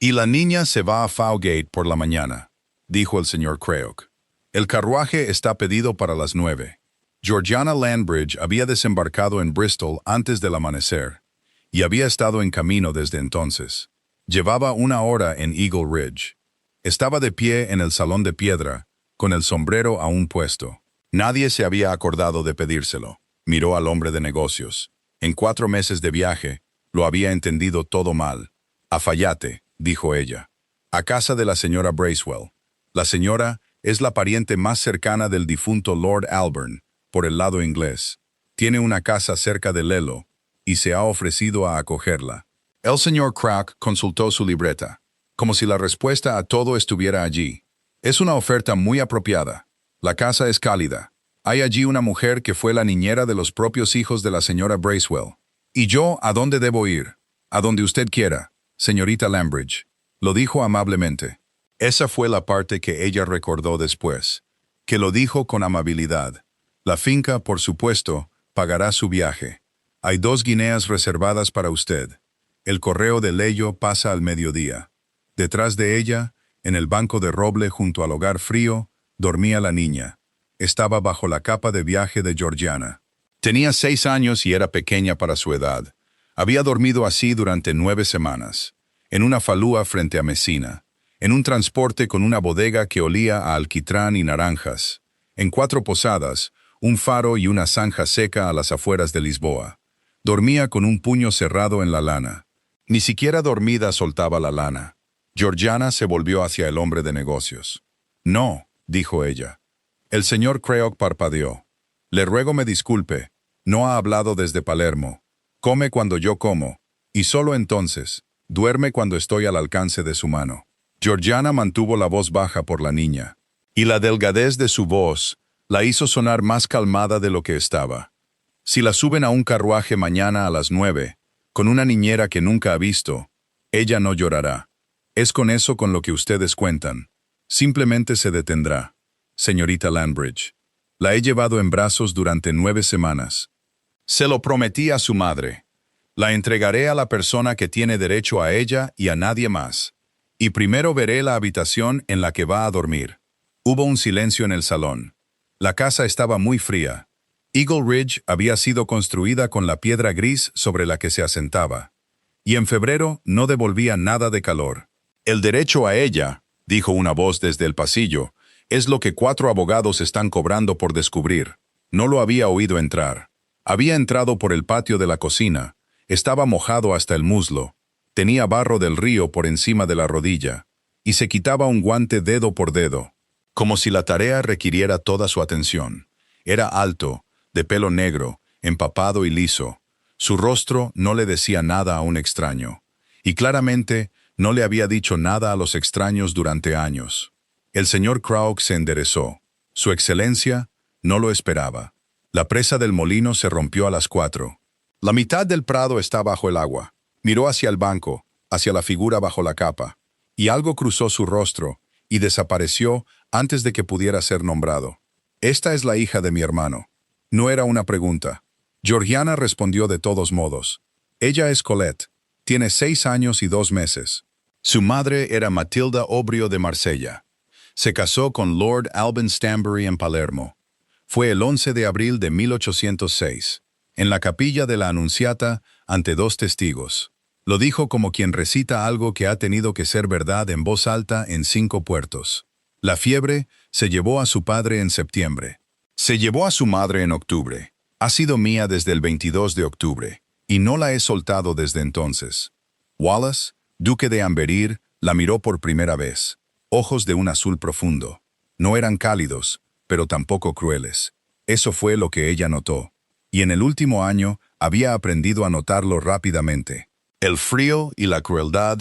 Y la niña se va a Fowgate por la mañana, dijo el señor Crayock. El carruaje está pedido para las 9. Georgiana Landbridge había desembarcado en Bristol antes del amanecer, y había estado en camino desde entonces. Llevaba 1 hora en Eagle Ridge. Estaba de pie en el salón de piedra, con el sombrero aún puesto. Nadie se había acordado de pedírselo. Miró al hombre de negocios. En 4 meses de viaje, lo había entendido todo mal. A Fayate, dijo ella. A casa de la señora Bracewell. La señora es la pariente más cercana del difunto Lord Alburn, por el lado inglés. Tiene una casa cerca de Lelo, y se ha ofrecido a acogerla. El señor Crack consultó su libreta, como si la respuesta a todo estuviera allí. Es una oferta muy apropiada. La casa es cálida. Hay allí una mujer que fue la niñera de los propios hijos de la señora Bracewell. ¿Y yo a dónde debo ir? A donde usted quiera, señorita Landbridge, lo dijo amablemente. Esa fue la parte que ella recordó después, que lo dijo con amabilidad. La finca, por supuesto, pagará su viaje. Hay 2 guineas reservadas para usted. El correo de Leyo pasa al mediodía. Detrás de ella, en el banco de roble junto al hogar frío, dormía la niña. Estaba bajo la capa de viaje de Georgiana. Tenía 6 años y era pequeña para su edad. Había dormido así durante 9 semanas, en una falúa frente a Messina, en un transporte con una bodega que olía a alquitrán y naranjas, en 4 posadas, un faro y una zanja seca a las afueras de Lisboa. Dormía con un puño cerrado en la lana. Ni siquiera dormida soltaba la lana. Georgiana se volvió hacia el hombre de negocios. «No», dijo ella. El señor Crayock parpadeó. «Le ruego me disculpe. No ha hablado desde Palermo. Come cuando yo como, y solo entonces. Duerme cuando estoy al alcance de su mano». Georgiana mantuvo la voz baja por la niña, y la delgadez de su voz la hizo sonar más calmada de lo que estaba. «Si la suben a un carruaje mañana a las 9, con una niñera que nunca ha visto, ella no llorará. Es con eso con lo que ustedes cuentan. Simplemente se detendrá. Señorita Landbridge, la he llevado en brazos durante 9 semanas. Se lo prometí a su madre. La entregaré a la persona que tiene derecho a ella y a nadie más. Y primero veré la habitación en la que va a dormir». Hubo un silencio en el salón. La casa estaba muy fría. Eagle Ridge había sido construida con la piedra gris sobre la que se asentaba, y en febrero no devolvía nada de calor. «El derecho a ella», dijo una voz desde el pasillo, «es lo que 4 abogados están cobrando por descubrir». No lo había oído entrar. Había entrado por el patio de la cocina. Estaba mojado hasta el muslo. Tenía barro del río por encima de la rodilla, y se quitaba un guante dedo por dedo, como si la tarea requiriera toda su atención. Era alto, de pelo negro, empapado y liso. Su rostro no le decía nada a un extraño, y claramente no le había dicho nada a los extraños durante años. El señor Crayock se enderezó. Su excelencia no lo esperaba. La presa del molino se rompió a las 4. La mitad del prado está bajo el agua. Miró hacia el banco, hacia la figura bajo la capa, y algo cruzó su rostro y desapareció antes de que pudiera ser nombrado. «Esta es la hija de mi hermano». No era una pregunta. Georgiana respondió de todos modos. «Ella es Colette. Tiene 6 años y 2 meses. Su madre era Matilda Obrio de Marsella. Se casó con Lord Alban Stanbury en Palermo. Fue el 11 de abril de 1806, en la capilla de la Anunciata, ante 2 testigos. Lo dijo como quien recita algo que ha tenido que ser verdad en voz alta en 5 puertos. La fiebre se llevó a su padre en septiembre. Se llevó a su madre en octubre. Ha sido mía desde el 22 de octubre, y no la he soltado desde entonces. Wallace, duque de Amberire, la miró por primera vez. Ojos de un azul profundo. No eran cálidos, pero tampoco crueles. Eso fue lo que ella notó. Y en el último año había aprendido a notarlo rápidamente. El frío y la crueldad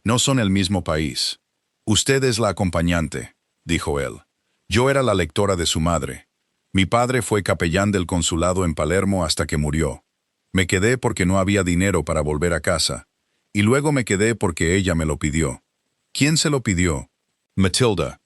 no son el mismo país. «Usted es la acompañante», dijo él. «Yo era la lectora de su madre. Mi padre fue capellán del consulado en Palermo hasta que murió. Me quedé porque no había dinero para volver a casa. Y luego me quedé porque ella me lo pidió». «¿Quién se lo pidió?» «Matilda».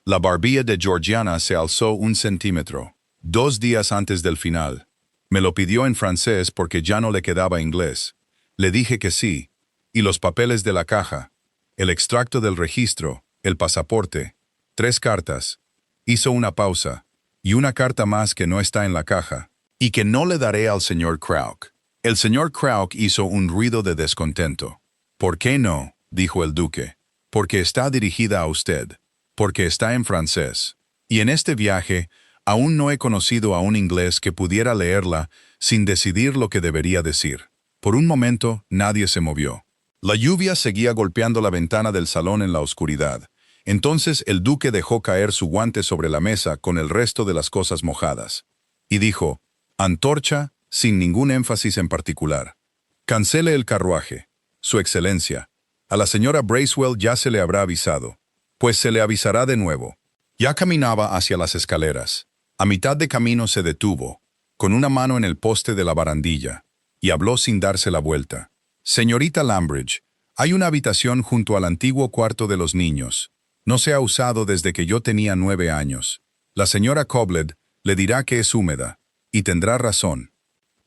La barbilla de Georgiana se alzó 1 centímetro. 2 días antes del final. Me lo pidió en francés porque ya no le quedaba inglés. Le dije que sí. ¿Y los papeles de la caja? el extracto del registro, el pasaporte, 3 cartas. Hizo una pausa, y una carta más que no está en la caja, y que no le daré al señor Crauk. El señor Crauk hizo un ruido de descontento. ¿Por qué no?, dijo el duque. Porque está dirigida a usted. Porque está en francés. Y en este viaje, aún no he conocido a un inglés que pudiera leerla sin decidir lo que debería decir. Por un momento, nadie se movió. La lluvia seguía golpeando la ventana del salón en la oscuridad. Entonces el duque dejó caer su guante sobre la mesa con el resto de las cosas mojadas. Y dijo, antorcha, sin ningún énfasis en particular. Cancele el carruaje. Su excelencia. A la señora Bracewell ya se le habrá avisado. Pues se le avisará de nuevo. Ya caminaba hacia las escaleras. A mitad de camino se detuvo, con una mano en el poste de la barandilla, y habló sin darse la vuelta. Señorita Lambridge, hay una habitación junto al antiguo cuarto de los niños. No se ha usado desde que yo tenía 9 años. La señora Cobled le dirá que es húmeda, y tendrá razón.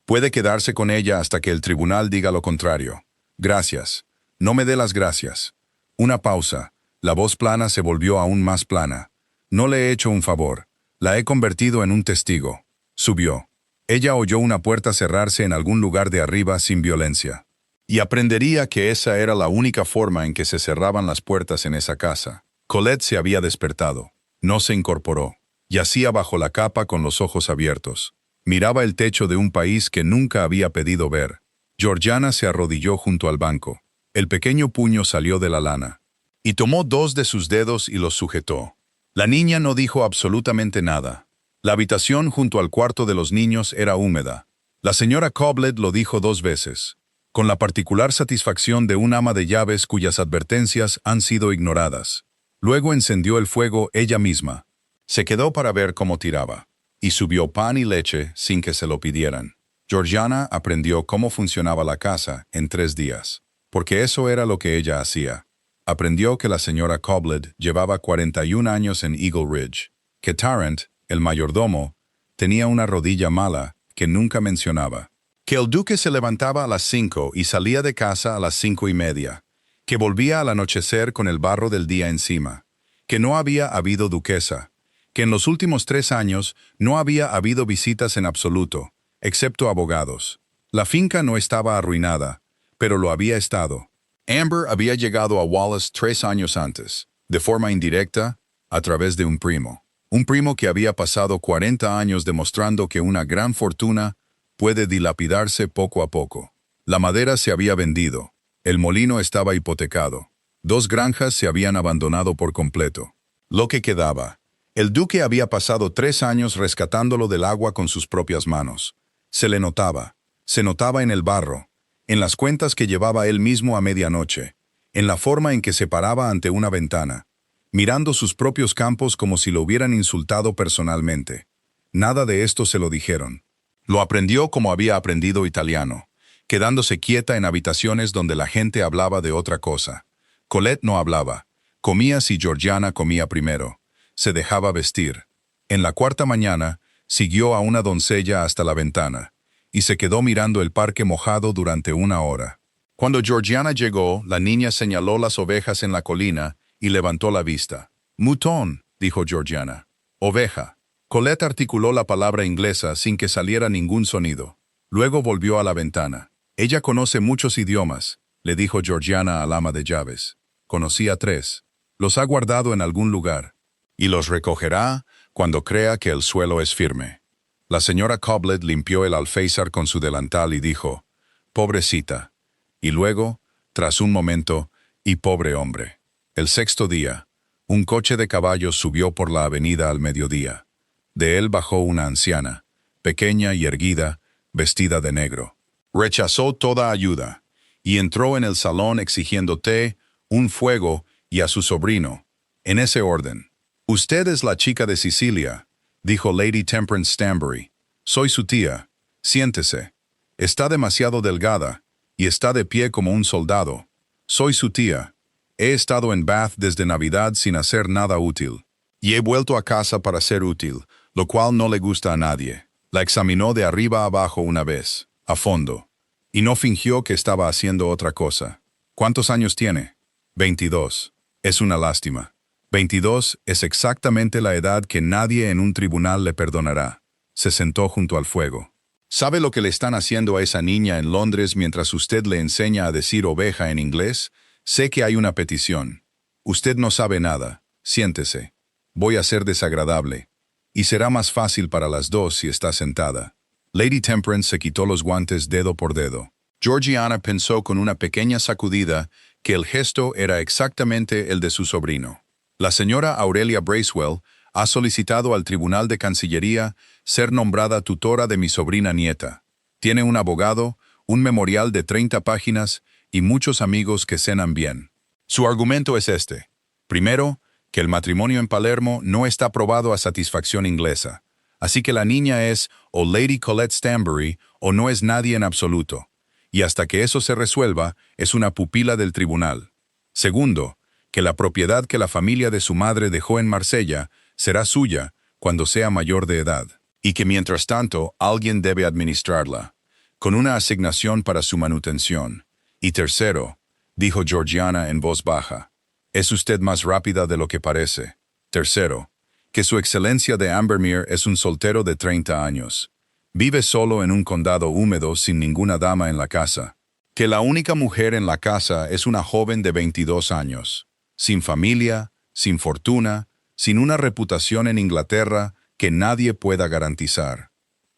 Puede quedarse con ella hasta que el tribunal diga lo contrario. Gracias. No me dé las gracias. Una pausa. La voz plana se volvió aún más plana. No le he hecho un favor. La he convertido en un testigo. Subió. Ella oyó una puerta cerrarse en algún lugar de arriba sin violencia. Y aprendería que esa era la única forma en que se cerraban las puertas en esa casa. Colette se había despertado. No se incorporó. Yacía bajo la capa con los ojos abiertos. Miraba el techo de un país que nunca había pedido ver. Georgiana se arrodilló junto al banco. El pequeño puño salió de la lana. Y tomó 2 de sus dedos y los sujetó. La niña no dijo absolutamente nada. La habitación junto al cuarto de los niños era húmeda. La señora Cobled lo dijo 2 veces, con la particular satisfacción de un ama de llaves cuyas advertencias han sido ignoradas. Luego encendió el fuego ella misma. Se quedó para ver cómo tiraba. Y subió pan y leche sin que se lo pidieran. Georgiana aprendió cómo funcionaba la casa en 3 días, porque eso era lo que ella hacía. Aprendió que la señora Cobled llevaba 41 años en Eagle Ridge, que Tarrant, el mayordomo, tenía una rodilla mala que nunca mencionaba, que el duque se levantaba a las 5 y salía de casa a las 5:30, que volvía al anochecer con el barro del día encima, que no había habido duquesa, que en los últimos 3 años no había habido visitas en absoluto, excepto abogados. La finca no estaba arruinada, pero lo había estado. Amber había llegado a Wallace 3 años antes, de forma indirecta, a través de un primo. Un primo que había pasado 40 años demostrando que una gran fortuna puede dilapidarse poco a poco. La madera se había vendido, el molino estaba hipotecado, 2 granjas se habían abandonado por completo. Lo que quedaba. El duque había pasado 3 años rescatándolo del agua con sus propias manos. Se le notaba. Se notaba en el barro, en las cuentas que llevaba él mismo a medianoche, en la forma en que se paraba ante una ventana, mirando sus propios campos como si lo hubieran insultado personalmente. Nada de esto se lo dijeron. Lo aprendió como había aprendido italiano, quedándose quieta en habitaciones donde la gente hablaba de otra cosa. Colette no hablaba. Comía si Georgiana comía primero. Se dejaba vestir. En la 4ª mañana, siguió a una doncella hasta la ventana, y se quedó mirando el parque mojado durante 1 hora. Cuando Georgiana llegó, la niña señaló las ovejas en la colina y levantó la vista. «Mouton», dijo Georgiana. «Oveja». Colette articuló la palabra inglesa sin que saliera ningún sonido. Luego volvió a la ventana. «Ella conoce muchos idiomas», le dijo Georgiana al ama de llaves. «Conocía 3. Los ha guardado en algún lugar. Y los recogerá cuando crea que el suelo es firme». La señora Cobled limpió el alféizar con su delantal y dijo, «Pobrecita». Y luego, tras un momento, «Y pobre hombre». El 6º día, un coche de caballos subió por la avenida al mediodía. De él bajó una anciana, pequeña y erguida, vestida de negro. Rechazó toda ayuda, y entró en el salón exigiendo té, un fuego y a su sobrino, en ese orden. «Usted es la chica de Sicilia», dijo Lady Temperance Stanbury. «Soy su tía. Siéntese. Está demasiado delgada, y está de pie como un soldado. Soy su tía. He estado en Bath desde Navidad sin hacer nada útil. Y he vuelto a casa para ser útil, lo cual no le gusta a nadie». La examinó de arriba a abajo una vez, a fondo, y no fingió que estaba haciendo otra cosa. «¿Cuántos años tiene?» 22. Es una lástima. 22 es exactamente la edad que nadie en un tribunal le perdonará. Se sentó junto al fuego. ¿Sabe lo que le están haciendo a esa niña en Londres mientras usted le enseña a decir oveja en inglés? Sé que hay una petición. Usted no sabe nada. Siéntese. Voy a ser desagradable. Y será más fácil para las dos si está sentada. Lady Temperance se quitó los guantes dedo por dedo. Georgiana pensó con una pequeña sacudida que el gesto era exactamente el de su sobrino. La señora Aurelia Bracewell ha solicitado al Tribunal de Cancillería ser nombrada tutora de mi sobrina nieta. Tiene un abogado, un memorial de 30 páginas y muchos amigos que cenan bien. Su argumento es este. Primero, que el matrimonio en Palermo no está aprobado a satisfacción inglesa. Así que la niña es o Lady Colette Stanbury o no es nadie en absoluto. Y hasta que eso se resuelva, es una pupila del tribunal. Segundo, que la propiedad que la familia de su madre dejó en Marsella será suya cuando sea mayor de edad, y que mientras tanto alguien debe administrarla, con una asignación para su manutención. Y tercero, dijo Georgiana en voz baja, es usted más rápida de lo que parece. Tercero, que su excelencia de Ambermere es un soltero de 30 años. Vive solo en un condado húmedo sin ninguna dama en la casa. Que la única mujer en la casa es una joven de 22 años, sin familia, sin fortuna, sin una reputación en Inglaterra que nadie pueda garantizar.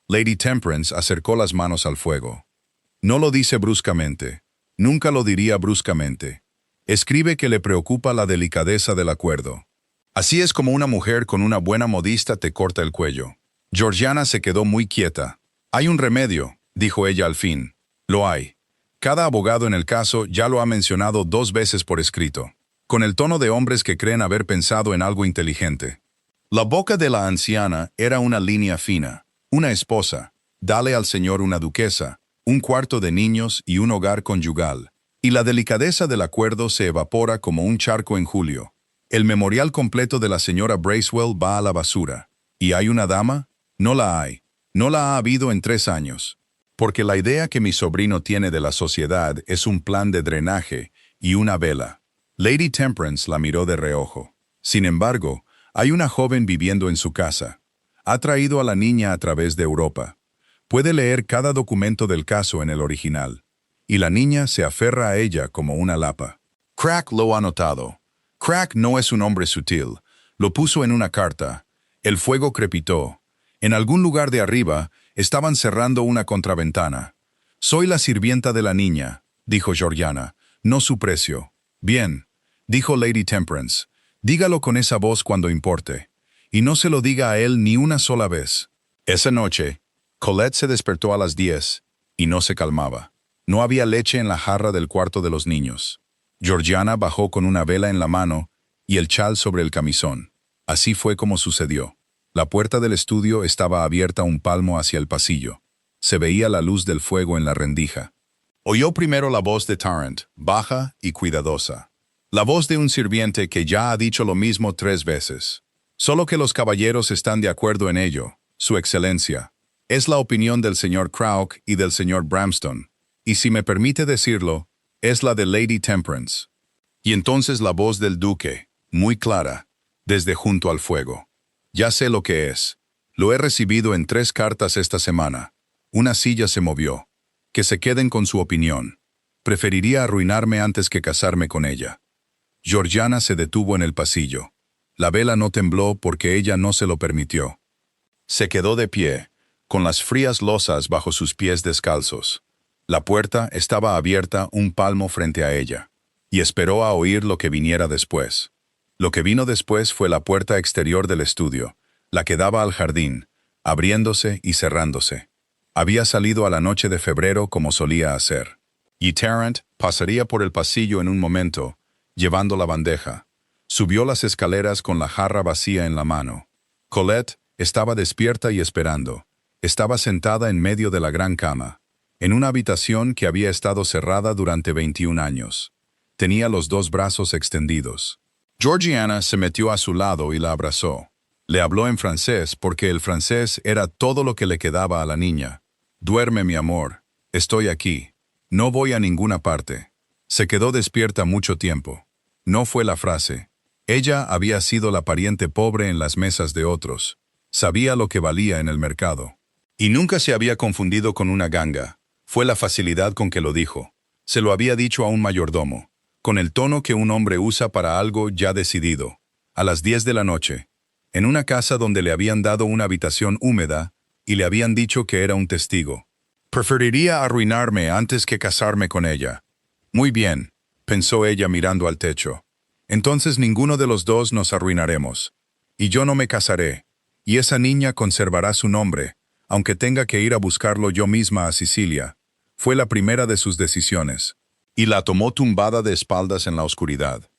Lady Temperance acercó las manos al fuego. No lo dice bruscamente. Nunca lo diría bruscamente. Escribe que le preocupa la delicadeza del acuerdo. Así es como una mujer con una buena modista te corta el cuello. Georgiana se quedó muy quieta. Hay un remedio, dijo ella al fin. Lo hay. Cada abogado en el caso ya lo ha mencionado 2 veces por escrito, con el tono de hombres que creen haber pensado en algo inteligente. La boca de la anciana era una línea fina. Una esposa. Dale al señor una duquesa, un cuarto de niños y un hogar conyugal. Y la delicadeza del acuerdo se evapora como un charco en julio. El memorial completo de la señora Bracewell va a la basura. ¿Y hay una dama? No la hay. No la ha habido en 3 años. Porque la idea que mi sobrino tiene de la sociedad es un plan de drenaje y una vela. Lady Temperance la miró de reojo. Sin embargo, hay una joven viviendo en su casa. Ha traído a la niña a través de Europa. Puede leer cada documento del caso en el original. Y la niña se aferra a ella como una lapa. Crack lo ha notado. Crack no es un hombre sutil. Lo puso en una carta. El fuego crepitó. En algún lugar de arriba estaban cerrando una contraventana. Soy la sirvienta de la niña, dijo Georgiana, no su precio. Bien, dijo Lady Temperance. Dígalo con esa voz cuando importe. Y no se lo diga a él ni una sola vez. Esa noche, Colette se despertó a las 10 y no se calmaba. No había leche en la jarra del cuarto de los niños. Georgiana bajó con una vela en la mano y el chal sobre el camisón. Así fue como sucedió. La puerta del estudio estaba abierta un palmo hacia el pasillo. Se veía la luz del fuego en la rendija. Oyó primero la voz de Tarrant, baja y cuidadosa. La voz de un sirviente que ya ha dicho lo mismo 3 veces. Solo que los caballeros están de acuerdo en ello, Su Excelencia. Es la opinión del señor Crauk y del señor Bramston. Y si me permite decirlo, es la de Lady Temperance. Y entonces la voz del duque, muy clara, desde junto al fuego. Ya sé lo que es. Lo he recibido en 3 cartas esta semana. Una silla se movió. Que se queden con su opinión. Preferiría arruinarme antes que casarme con ella. Georgiana se detuvo en el pasillo. La vela no tembló porque ella no se lo permitió. Se quedó de pie, con las frías losas bajo sus pies descalzos. La puerta estaba abierta un palmo frente a ella, y esperó a oír lo que viniera después. Lo que vino después fue la puerta exterior del estudio, la que daba al jardín, abriéndose y cerrándose. Había salido a la noche de febrero como solía hacer. Y Tarrant pasaría por el pasillo en un momento, llevando la bandeja. Subió las escaleras con la jarra vacía en la mano. Colette estaba despierta y esperando. Estaba sentada en medio de la gran cama, en una habitación que había estado cerrada durante 21 años. Tenía los 2 brazos extendidos. Georgiana se metió a su lado y la abrazó. Le habló en francés porque el francés era todo lo que le quedaba a la niña. Duerme, mi amor. Estoy aquí. No voy a ninguna parte. Se quedó despierta mucho tiempo. No fue la frase. Ella había sido la pariente pobre en las mesas de otros. Sabía lo que valía en el mercado. Y nunca se había confundido con una ganga. Fue la facilidad con que lo dijo. Se lo había dicho a un mayordomo, con el tono que un hombre usa para algo ya decidido. A las 10 de la noche, en una casa donde le habían dado una habitación húmeda y le habían dicho que era un testigo. Preferiría arruinarme antes que casarme con ella. Muy bien, pensó ella mirando al techo. Entonces ninguno de los dos nos arruinaremos. Y yo no me casaré. Y esa niña conservará su nombre, aunque tenga que ir a buscarlo yo misma a Sicilia. Fue la primera de sus decisiones. Y la tomó tumbada de espaldas en la oscuridad.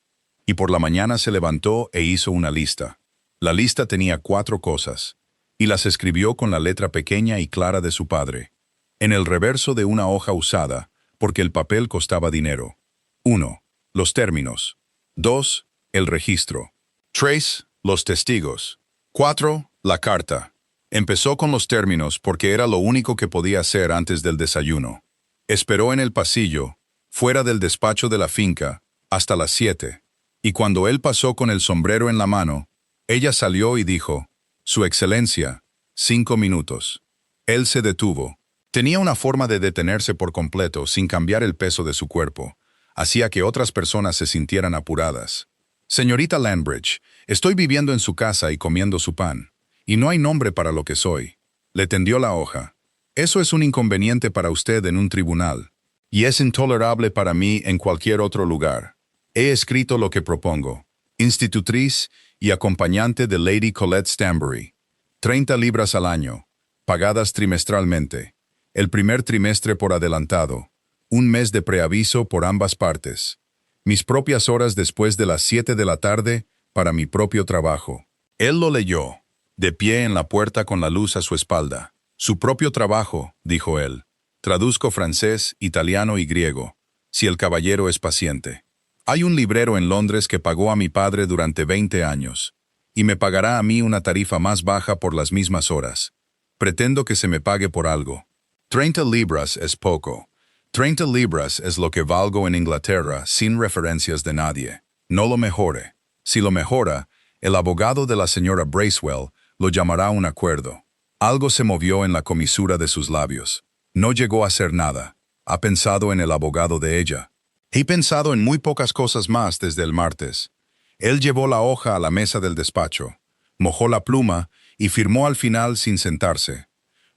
Y por la mañana se levantó e hizo una lista. La lista tenía 4 cosas, y las escribió con la letra pequeña y clara de su padre. En el reverso de una hoja usada, porque el papel costaba dinero. 1. Los términos. 2. El registro. 3. Los testigos. 4. La carta. Empezó con los términos porque era lo único que podía hacer antes del desayuno. Esperó en el pasillo, fuera del despacho de la finca, hasta las 7. Y cuando él pasó con el sombrero en la mano, ella salió y dijo, «Su Excelencia, 5 minutos». Él se detuvo. Tenía una forma de detenerse por completo sin cambiar el peso de su cuerpo. Hacía que otras personas se sintieran apuradas. «Señorita Landbridge, estoy viviendo en su casa y comiendo su pan. Y no hay nombre para lo que soy». Le tendió la hoja. «Eso es un inconveniente para usted en un tribunal. Y es intolerable para mí en cualquier otro lugar. He escrito lo que propongo. Institutriz y acompañante de Lady Colette Stanbury. 30 libras al año, pagadas trimestralmente. El primer trimestre por adelantado. Un mes de preaviso por ambas partes. Mis propias horas después de las 7 de la tarde para mi propio trabajo». Él lo leyó, de pie en la puerta con la luz a su espalda. «Su propio trabajo», dijo él. «Traduzco francés, italiano y griego, si el caballero es paciente. Hay un librero en Londres que pagó a mi padre durante 20 años, y me pagará a mí una tarifa más baja por las mismas horas. Pretendo que se me pague por algo. 30 libras es poco. 30 libras es lo que valgo en Inglaterra sin referencias de nadie. No lo mejore. Si lo mejora, el abogado de la señora Bracewell lo llamará un acuerdo». Algo se movió en la comisura de sus labios. No llegó a hacer nada. Ha pensado en el abogado de ella. He pensado en muy pocas cosas más desde el martes. Él llevó la hoja a la mesa del despacho, mojó la pluma y firmó al final sin sentarse.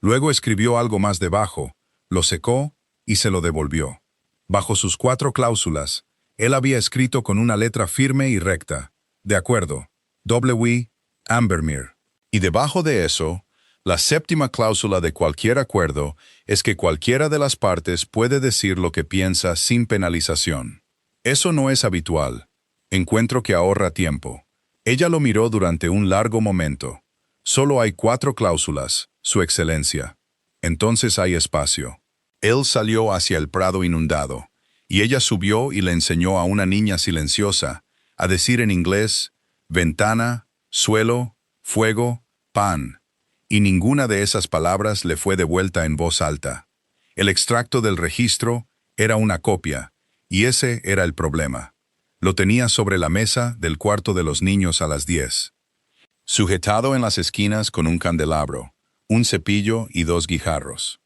Luego escribió algo más debajo, lo secó y se lo devolvió. Bajo sus 4 cláusulas, él había escrito con una letra firme y recta, «De acuerdo, W. Ambermere». Y debajo de eso, la 7ª cláusula de cualquier acuerdo es que cualquiera de las partes puede decir lo que piensa sin penalización. Eso no es habitual. Encuentro que ahorra tiempo. Ella lo miró durante un largo momento. Solo hay 4 cláusulas, Su Excelencia. Entonces hay espacio. Él salió hacia el prado inundado, y ella subió y le enseñó a una niña silenciosa a decir en inglés, «ventana, suelo, fuego, pan». Y ninguna de esas palabras le fue devuelta en voz alta. El extracto del registro era una copia, y ese era el problema. Lo tenía sobre la mesa del cuarto de los niños a las 10. Sujetado en las esquinas con un candelabro, un cepillo y 2 guijarros.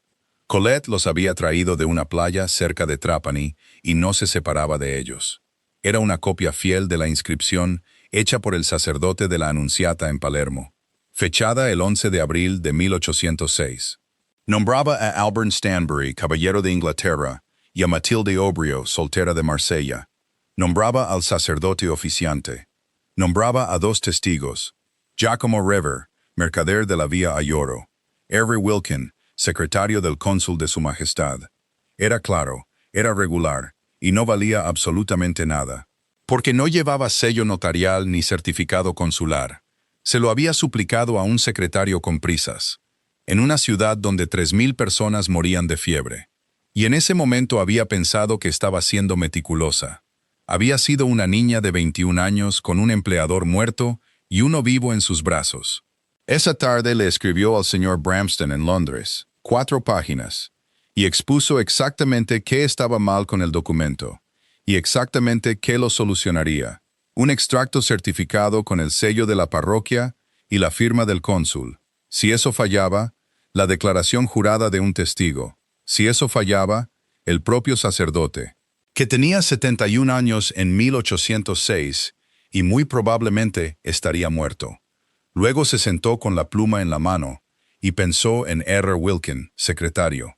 Colette los había traído de una playa cerca de Trapani y no se separaba de ellos. Era una copia fiel de la inscripción hecha por el sacerdote de la Anunciata en Palermo, fechada el 11 de abril de 1806. Nombraba a Albert Stanbury, caballero de Inglaterra, y a Matilde Obrio, soltera de Marsella. Nombraba al sacerdote oficiante. Nombraba a 2 testigos, Giacomo Rever, mercader de la Vía Ayoro, Henry Wilkin, secretario del cónsul de su majestad. Era claro, era regular, y no valía absolutamente nada, porque no llevaba sello notarial ni certificado consular. Se lo había suplicado a un secretario con prisas, en una ciudad donde 3.000 personas morían de fiebre. Y en ese momento había pensado que estaba siendo meticulosa. Había sido una niña de 21 años con un empleador muerto y uno vivo en sus brazos. Esa tarde le escribió al señor Bramston en Londres, 4 páginas, y expuso exactamente qué estaba mal con el documento, ¿Y exactamente qué lo solucionaría? Un extracto certificado con el sello de la parroquia y la firma del cónsul. Si eso fallaba, la declaración jurada de un testigo. Si eso fallaba, el propio sacerdote, que tenía 71 años en 1806 y muy probablemente estaría muerto. Luego se sentó con la pluma en la mano y pensó en R. Wilkin, secretario,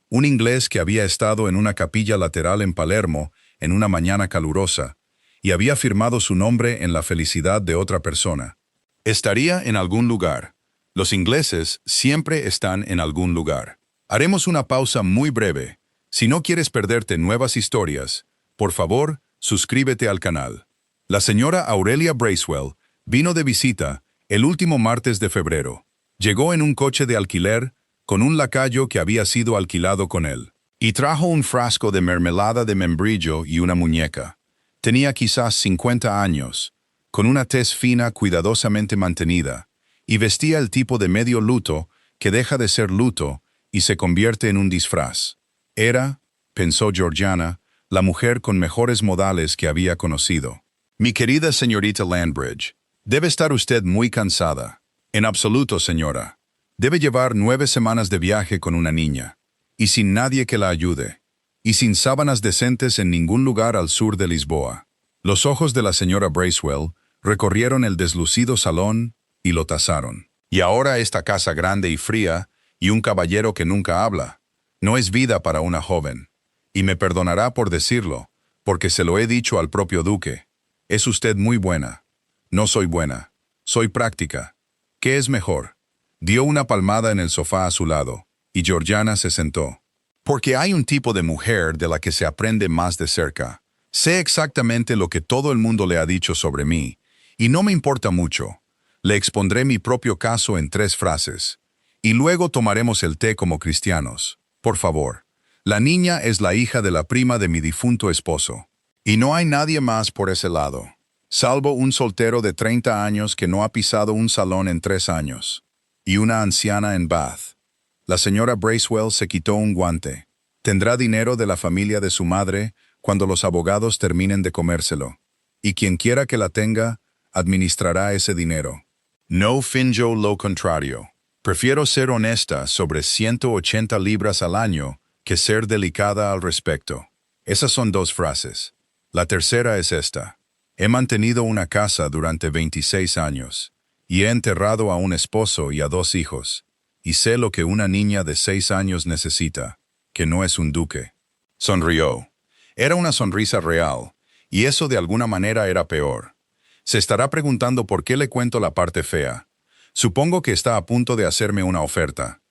un inglés que había estado en una capilla lateral en Palermo en una mañana calurosa y había firmado su nombre en la felicidad de otra persona. Estaría en algún lugar. Los ingleses siempre están en algún lugar. Haremos una pausa muy breve. Si no quieres perderte nuevas historias, por favor, suscríbete al canal. La señora Aurelia Bracewell vino de visita el último martes de febrero. Llegó en un coche de alquiler con un lacayo que había sido alquilado con él, y trajo un frasco de mermelada de membrillo y una muñeca. Tenía quizás 50 años, con una tez fina cuidadosamente mantenida, y vestía el tipo de medio luto que deja de ser luto y se convierte en un disfraz. Era, pensó Georgiana, la mujer con mejores modales que había conocido. Mi querida señorita Landbridge, debe estar usted muy cansada. En absoluto, señora. Debe llevar 9 semanas de viaje con una niña, y sin nadie que la ayude, y sin sábanas decentes en ningún lugar al sur de Lisboa. Los ojos de la señora Bracewell recorrieron el deslucido salón y lo tasaron. Y ahora esta casa grande y fría, y un caballero que nunca habla, no es vida para una joven. Y me perdonará por decirlo, porque se lo he dicho al propio duque. Es usted muy buena. No soy buena. Soy práctica. ¿Qué es mejor? Dio una palmada en el sofá a su lado, y Georgiana se sentó. Porque hay un tipo de mujer de la que se aprende más de cerca. Sé exactamente lo que todo el mundo le ha dicho sobre mí, y no me importa mucho. Le expondré mi propio caso en 3 frases. Y luego tomaremos el té como cristianos. Por favor. La niña es la hija de la prima de mi difunto esposo. Y no hay nadie más por ese lado, salvo un soltero de 30 años que no ha pisado un salón en 3 años. Y una anciana en Bath. La señora Bracewell se quitó un guante. Tendrá dinero de la familia de su madre cuando los abogados terminen de comérselo. Y quien quiera que la tenga, administrará ese dinero. No finjo lo contrario. Prefiero ser honesta sobre 180 libras al año que ser delicada al respecto. Esas son 2 frases. La tercera es esta. He mantenido una casa durante 26 años. Y he enterrado a un esposo y a 2 hijos, y sé lo que una niña de 6 años necesita, que no es un duque. Sonrió. Era una sonrisa real, y eso de alguna manera era peor. Se estará preguntando por qué le cuento la parte fea. Supongo que está a punto de hacerme una oferta.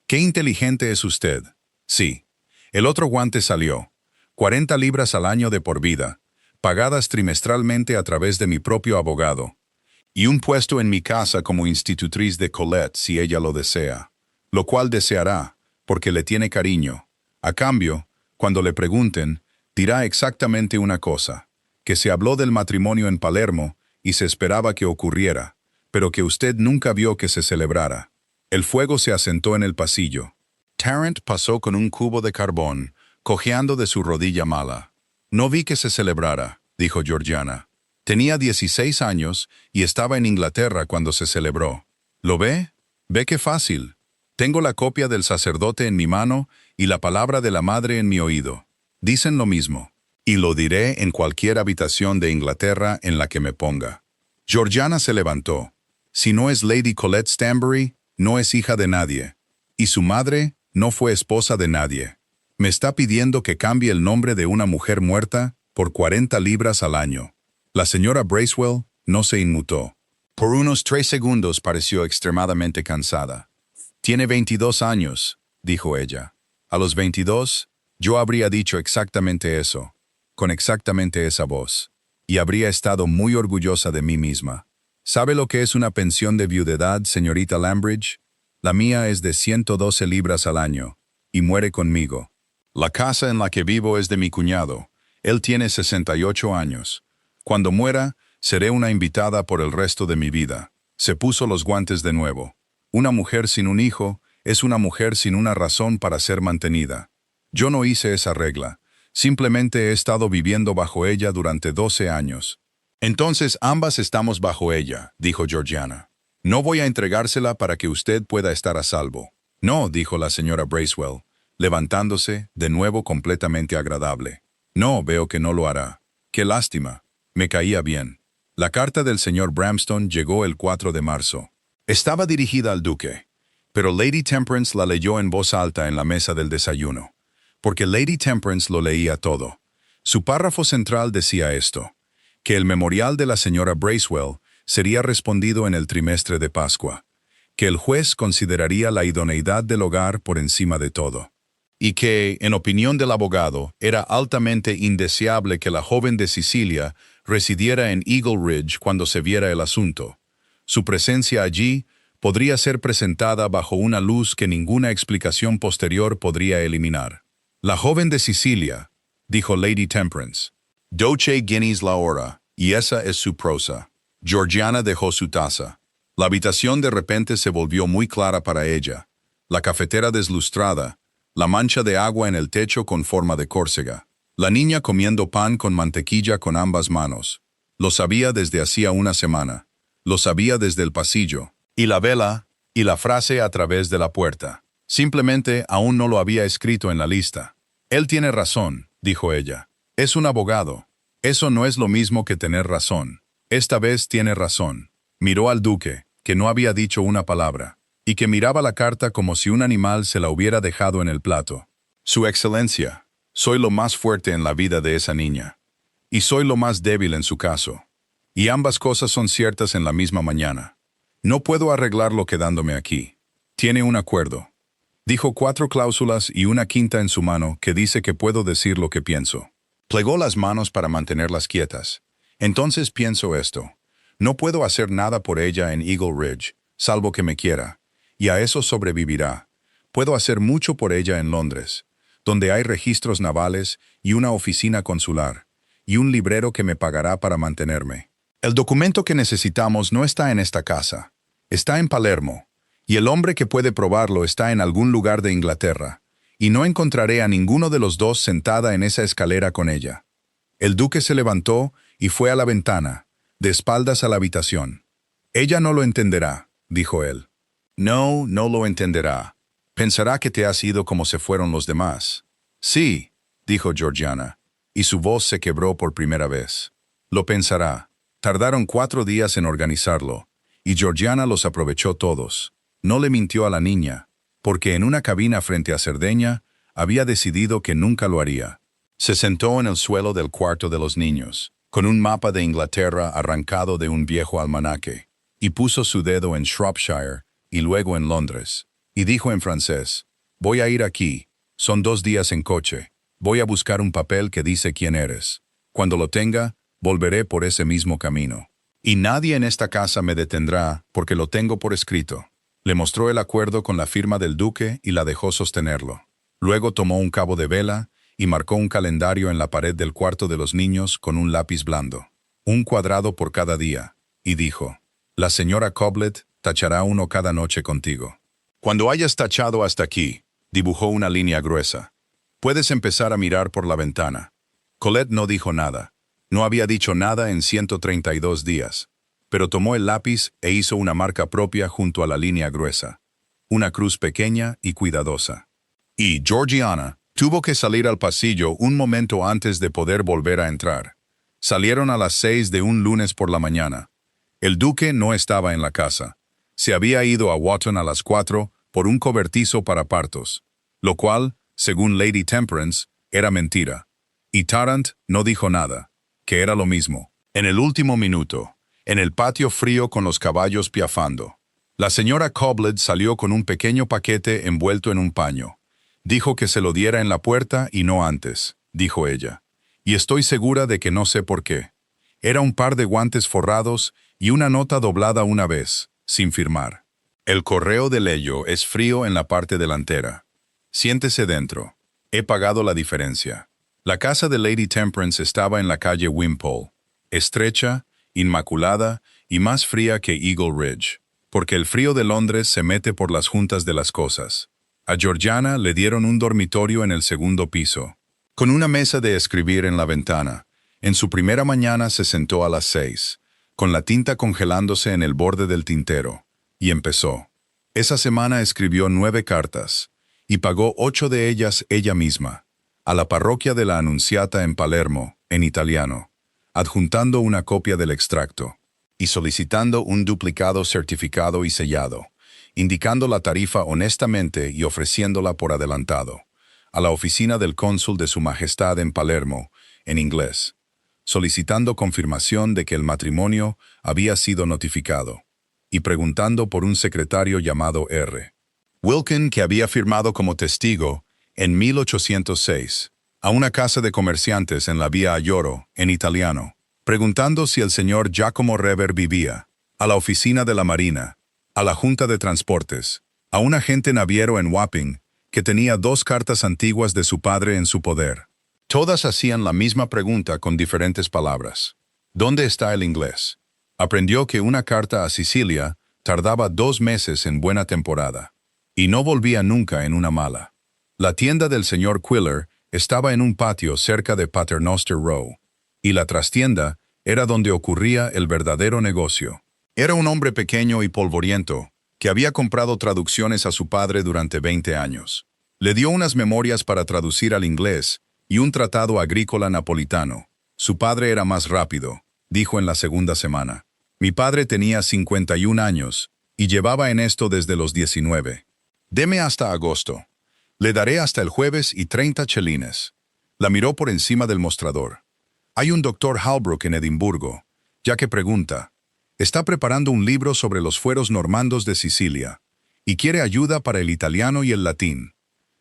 ¿Qué inteligente es usted? Sí. El otro guante salió. 40 libras al año de por vida, pagadas trimestralmente a través de mi propio abogado. Y un puesto en mi casa como institutriz de Colette si ella lo desea, lo cual deseará, porque le tiene cariño. A cambio, cuando le pregunten, dirá exactamente una cosa, que se habló del matrimonio en Palermo y se esperaba que ocurriera, pero que usted nunca vio que se celebrara. El fuego se asentó en el pasillo. Tarrant pasó con un cubo de carbón, cojeando de su rodilla mala. No vi que se celebrara, dijo Georgiana. Tenía 16 años y estaba en Inglaterra cuando se celebró. ¿Lo ve? ¿Ve qué fácil? Tengo la copia del sacerdote en mi mano y la palabra de la madre en mi oído. Dicen lo mismo. Y lo diré en cualquier habitación de Inglaterra en la que me ponga. Georgiana se levantó. Si no es Lady Colette Stanbury, no es hija de nadie. Y su madre no fue esposa de nadie. Me está pidiendo que cambie el nombre de una mujer muerta por 40 libras al año. La señora Bracewell no se inmutó. Por unos 3 segundos pareció extremadamente cansada. Tiene 22 años, dijo ella. A los 22, yo habría dicho exactamente eso, con exactamente esa voz, y habría estado muy orgullosa de mí misma. ¿Sabe lo que es una pensión de viudedad, señorita Landbridge? La mía es de 112 libras al año, y muere conmigo. La casa en la que vivo es de mi cuñado. Él tiene 68 años. Cuando muera, seré una invitada por el resto de mi vida. Se puso los guantes de nuevo. Una mujer sin un hijo es una mujer sin una razón para ser mantenida. Yo no hice esa regla. Simplemente he estado viviendo bajo ella durante 12 años. Entonces ambas estamos bajo ella, dijo Georgiana. No voy a entregársela para que usted pueda estar a salvo. No, dijo la señora Bracewell, levantándose, de nuevo completamente agradable. No, veo que no lo hará. Qué lástima. Me caía bien. La carta del señor Bramston llegó el 4 de marzo. Estaba dirigida al duque, pero Lady Temperance la leyó en voz alta en la mesa del desayuno, porque Lady Temperance lo leía todo. Su párrafo central decía esto, que el memorial de la señora Bracewell sería respondido en el trimestre de Pascua, que el juez consideraría la idoneidad del hogar por encima de todo, y que, en opinión del abogado, era altamente indeseable que la joven de Sicilia residiera en Eagle Ridge cuando se viera el asunto. Su presencia allí podría ser presentada bajo una luz que ninguna explicación posterior podría eliminar. La joven de Sicilia, dijo Lady Temperance, 12 guineas la hora, y esa es su prosa. Georgiana dejó su taza. La habitación de repente se volvió muy clara para ella. La cafetera deslustrada, la mancha de agua en el techo con forma de córcega. La niña comiendo pan con mantequilla con ambas manos. Lo sabía desde hacía una semana. Lo sabía desde el pasillo. Y la vela, y la frase a través de la puerta. Simplemente aún no lo había escrito en la lista. Él tiene razón, dijo ella. Es un abogado. Eso no es lo mismo que tener razón. Esta vez tiene razón. Miró al duque, que no había dicho una palabra, y que miraba la carta como si un animal se la hubiera dejado en el plato. Su excelencia, soy lo más fuerte en la vida de esa niña. Y soy lo más débil en su caso. Y ambas cosas son ciertas en la misma mañana. No puedo arreglarlo quedándome aquí. Tiene un acuerdo. Dijo 4 cláusulas y una quinta en su mano que dice que puedo decir lo que pienso. Plegó las manos para mantenerlas quietas. Entonces pienso esto. No puedo hacer nada por ella en Eagle Ridge, salvo que me quiera, y a eso sobrevivirá. Puedo hacer mucho por ella en Londres, donde hay registros navales y una oficina consular, y un librero que me pagará para mantenerme. El documento que necesitamos no está en esta casa, está en Palermo, y el hombre que puede probarlo está en algún lugar de Inglaterra, y no encontraré a ninguno de los dos sentada en esa escalera con ella. El duque se levantó y fue a la ventana, de espaldas a la habitación. Ella no lo entenderá, dijo él. No, no lo entenderá. Pensará que te has ido como se fueron los demás. Sí, dijo Georgiana, y su voz se quebró por primera vez. Lo pensará. Tardaron 4 días en organizarlo, y Georgiana los aprovechó todos. No le mintió a la niña, porque en una cabina frente a Cerdeña había decidido que nunca lo haría. Se sentó en el suelo del cuarto de los niños, con un mapa de Inglaterra arrancado de un viejo almanaque, y puso su dedo en Shropshire y luego en Londres, y dijo en francés, voy a ir aquí, son 2 días en coche, voy a buscar un papel que dice quién eres. Cuando lo tenga, volveré por ese mismo camino. Y nadie en esta casa me detendrá porque lo tengo por escrito. Le mostró el acuerdo con la firma del duque y la dejó sostenerlo. Luego tomó un cabo de vela y marcó un calendario en la pared del cuarto de los niños con un lápiz blando, un cuadrado por cada día, y dijo, la señora Coblett tachará uno cada noche contigo. Cuando hayas tachado hasta aquí, dibujó una línea gruesa. Puedes empezar a mirar por la ventana. Colette no dijo nada. No había dicho nada en 132 días, pero tomó el lápiz e hizo una marca propia junto a la línea gruesa. Una cruz pequeña y cuidadosa. Y Georgiana tuvo que salir al pasillo un momento antes de poder volver a entrar. Salieron a las 6 de un lunes por la mañana. El duque no estaba en la casa. Se había ido a Wotton a las 4 por un cobertizo para partos, lo cual, según Lady Temperance, era mentira. Y Tarrant no dijo nada, que era lo mismo. En el último minuto, en el patio frío con los caballos piafando, la señora Coblett salió con un pequeño paquete envuelto en un paño. Dijo que se lo diera en la puerta y no antes, dijo ella. Y estoy segura de que no sé por qué. Era un par de guantes forrados y una nota doblada una vez, sin firmar. El correo de Lello es frío en la parte delantera. Siéntese dentro. He pagado la diferencia. La casa de Lady Temperance estaba en la calle Wimpole, estrecha, inmaculada y más fría que Eagle Ridge, porque el frío de Londres se mete por las juntas de las cosas. A Georgiana le dieron un dormitorio en el segundo piso. con una mesa de escribir en la ventana. En su primera mañana se sentó a las 6, con la tinta congelándose en el borde del tintero, y empezó. Esa semana escribió 9 cartas, y pagó 8 de ellas ella misma, a la parroquia de la Anunciata en Palermo, en italiano, adjuntando una copia del extracto, y solicitando un duplicado certificado y sellado, indicando la tarifa honestamente y ofreciéndola por adelantado, a la oficina del cónsul de Su Majestad en Palermo, en inglés, solicitando confirmación de que el matrimonio había sido notificado, y preguntando por un secretario llamado R. Wilkin, que había firmado como testigo, en 1806, a una casa de comerciantes en la vía Ayoro, en italiano, preguntando si el señor Giacomo Rever vivía, a la oficina de la Marina, a la Junta de Transportes, a un agente naviero en Wapping, que tenía 2 cartas antiguas de su padre en su poder. Todas hacían la misma pregunta con diferentes palabras. ¿Dónde está el inglés? Aprendió que una carta a Sicilia tardaba 2 meses en buena temporada, y no volvía nunca en una mala. La tienda del señor Quiller estaba en un patio cerca de Paternoster Row, y la trastienda era donde ocurría el verdadero negocio. Era un hombre pequeño y polvoriento, que había comprado traducciones a su padre durante 20 años. Le dio unas memorias para traducir al inglés y un tratado agrícola napolitano. Su padre era más rápido, dijo en la segunda semana. Mi padre tenía 51 años y llevaba en esto desde los 19. Deme hasta agosto. Le daré hasta el jueves y 30 chelines. La miró por encima del mostrador. Hay un doctor Halbrook en Edimburgo, ya que pregunta. Está preparando un libro sobre los fueros normandos de Sicilia y quiere ayuda para el italiano y el latín.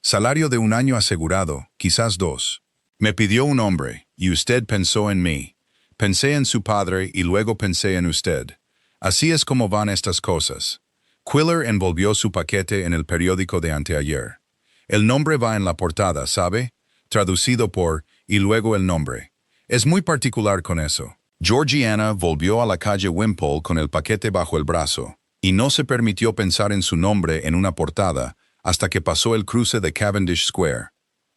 Salario de 1 año asegurado, quizás 2. Me pidió un hombre, y usted pensó en mí. Pensé en su padre y luego pensé en usted. Así es como van estas cosas. Quiller envolvió su paquete en el periódico de anteayer. El nombre va en la portada, ¿sabe? Traducido por, y luego el nombre. Es muy particular con eso. Georgiana volvió a la calle Wimpole con el paquete bajo el brazo, y no se permitió pensar en su nombre en una portada hasta que pasó el cruce de Cavendish Square.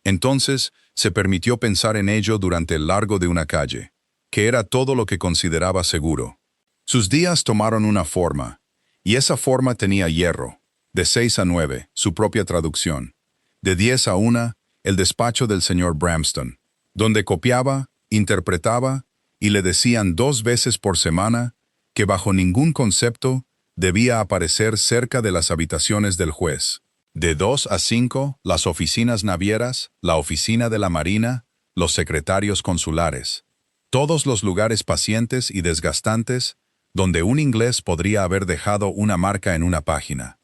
Entonces, se permitió pensar en ello durante el largo de una calle, que era todo lo que consideraba seguro. Sus días tomaron una forma, y esa forma tenía hierro, de 6 a 9, su propia traducción, de 10 a 1, el despacho del señor Bramston, donde copiaba, interpretaba, y le decían 2 veces por semana que bajo ningún concepto debía aparecer cerca de las habitaciones del juez. De 2 a 5, las oficinas navieras, la oficina de la Marina, los secretarios consulares. Todos los lugares pacientes y desgastantes donde un inglés podría haber dejado una marca en una página.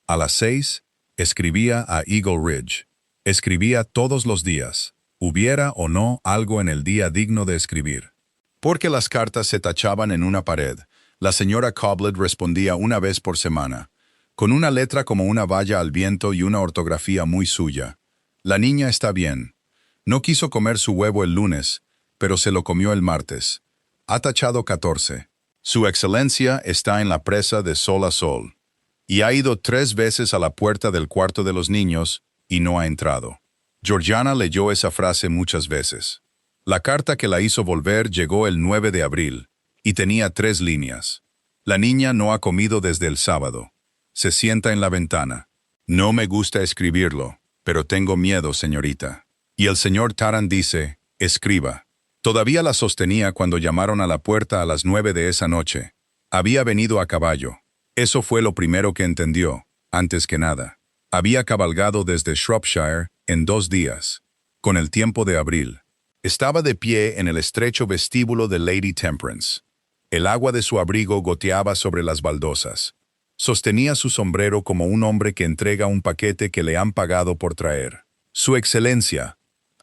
A las 6, escribía a Eagle Ridge. Escribía todos los días, hubiera o no algo en el día digno de escribir. Porque las cartas se tachaban en una pared, la señora Coblet respondía una vez por semana, con una letra como una valla al viento y una ortografía muy suya. La niña está bien. No quiso comer su huevo el lunes, pero se lo comió el martes. Ha tachado 14. Su excelencia está en la presa de Sol a Sol. Y ha ido 3 veces a la puerta del cuarto de los niños y no ha entrado. Georgiana leyó esa frase muchas veces. La carta que la hizo volver llegó el 9 de abril, y tenía 3 líneas. La niña no ha comido desde el sábado. Se sienta en la ventana. No me gusta escribirlo, pero tengo miedo, señorita. Y el señor Tarrant dice, escriba. Todavía la sostenía cuando llamaron a la puerta a las 9 de esa noche. Había venido a caballo. Eso fue lo primero que entendió, antes que nada. Había cabalgado desde Shropshire en 2 días, con el tiempo de abril. Estaba de pie en el estrecho vestíbulo de Lady Temperance. El agua de su abrigo goteaba sobre las baldosas. Sostenía su sombrero como un hombre que entrega un paquete que le han pagado por traer. Su excelencia.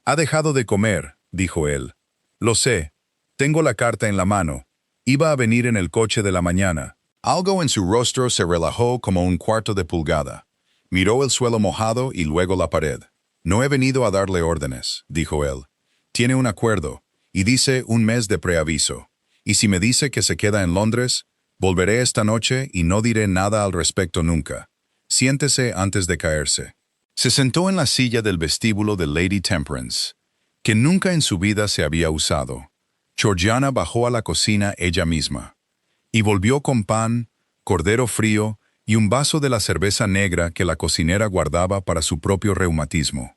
Ha dejado de comer, dijo él. Lo sé. Tengo la carta en la mano. Iba a venir en el coche de la mañana. Algo en su rostro se relajó como un cuarto de pulgada. Miró el suelo mojado y luego la pared. No he venido a darle órdenes, dijo él. Tiene un acuerdo, y dice 1 mes de preaviso. Y si me dice que se queda en Londres, volveré esta noche y no diré nada al respecto nunca. Siéntese antes de caerse. Se sentó en la silla del vestíbulo de Lady Temperance. que nunca en su vida se había usado. Georgiana bajó a la cocina ella misma y volvió con pan, cordero frío y un vaso de la cerveza negra que la cocinera guardaba para su propio reumatismo.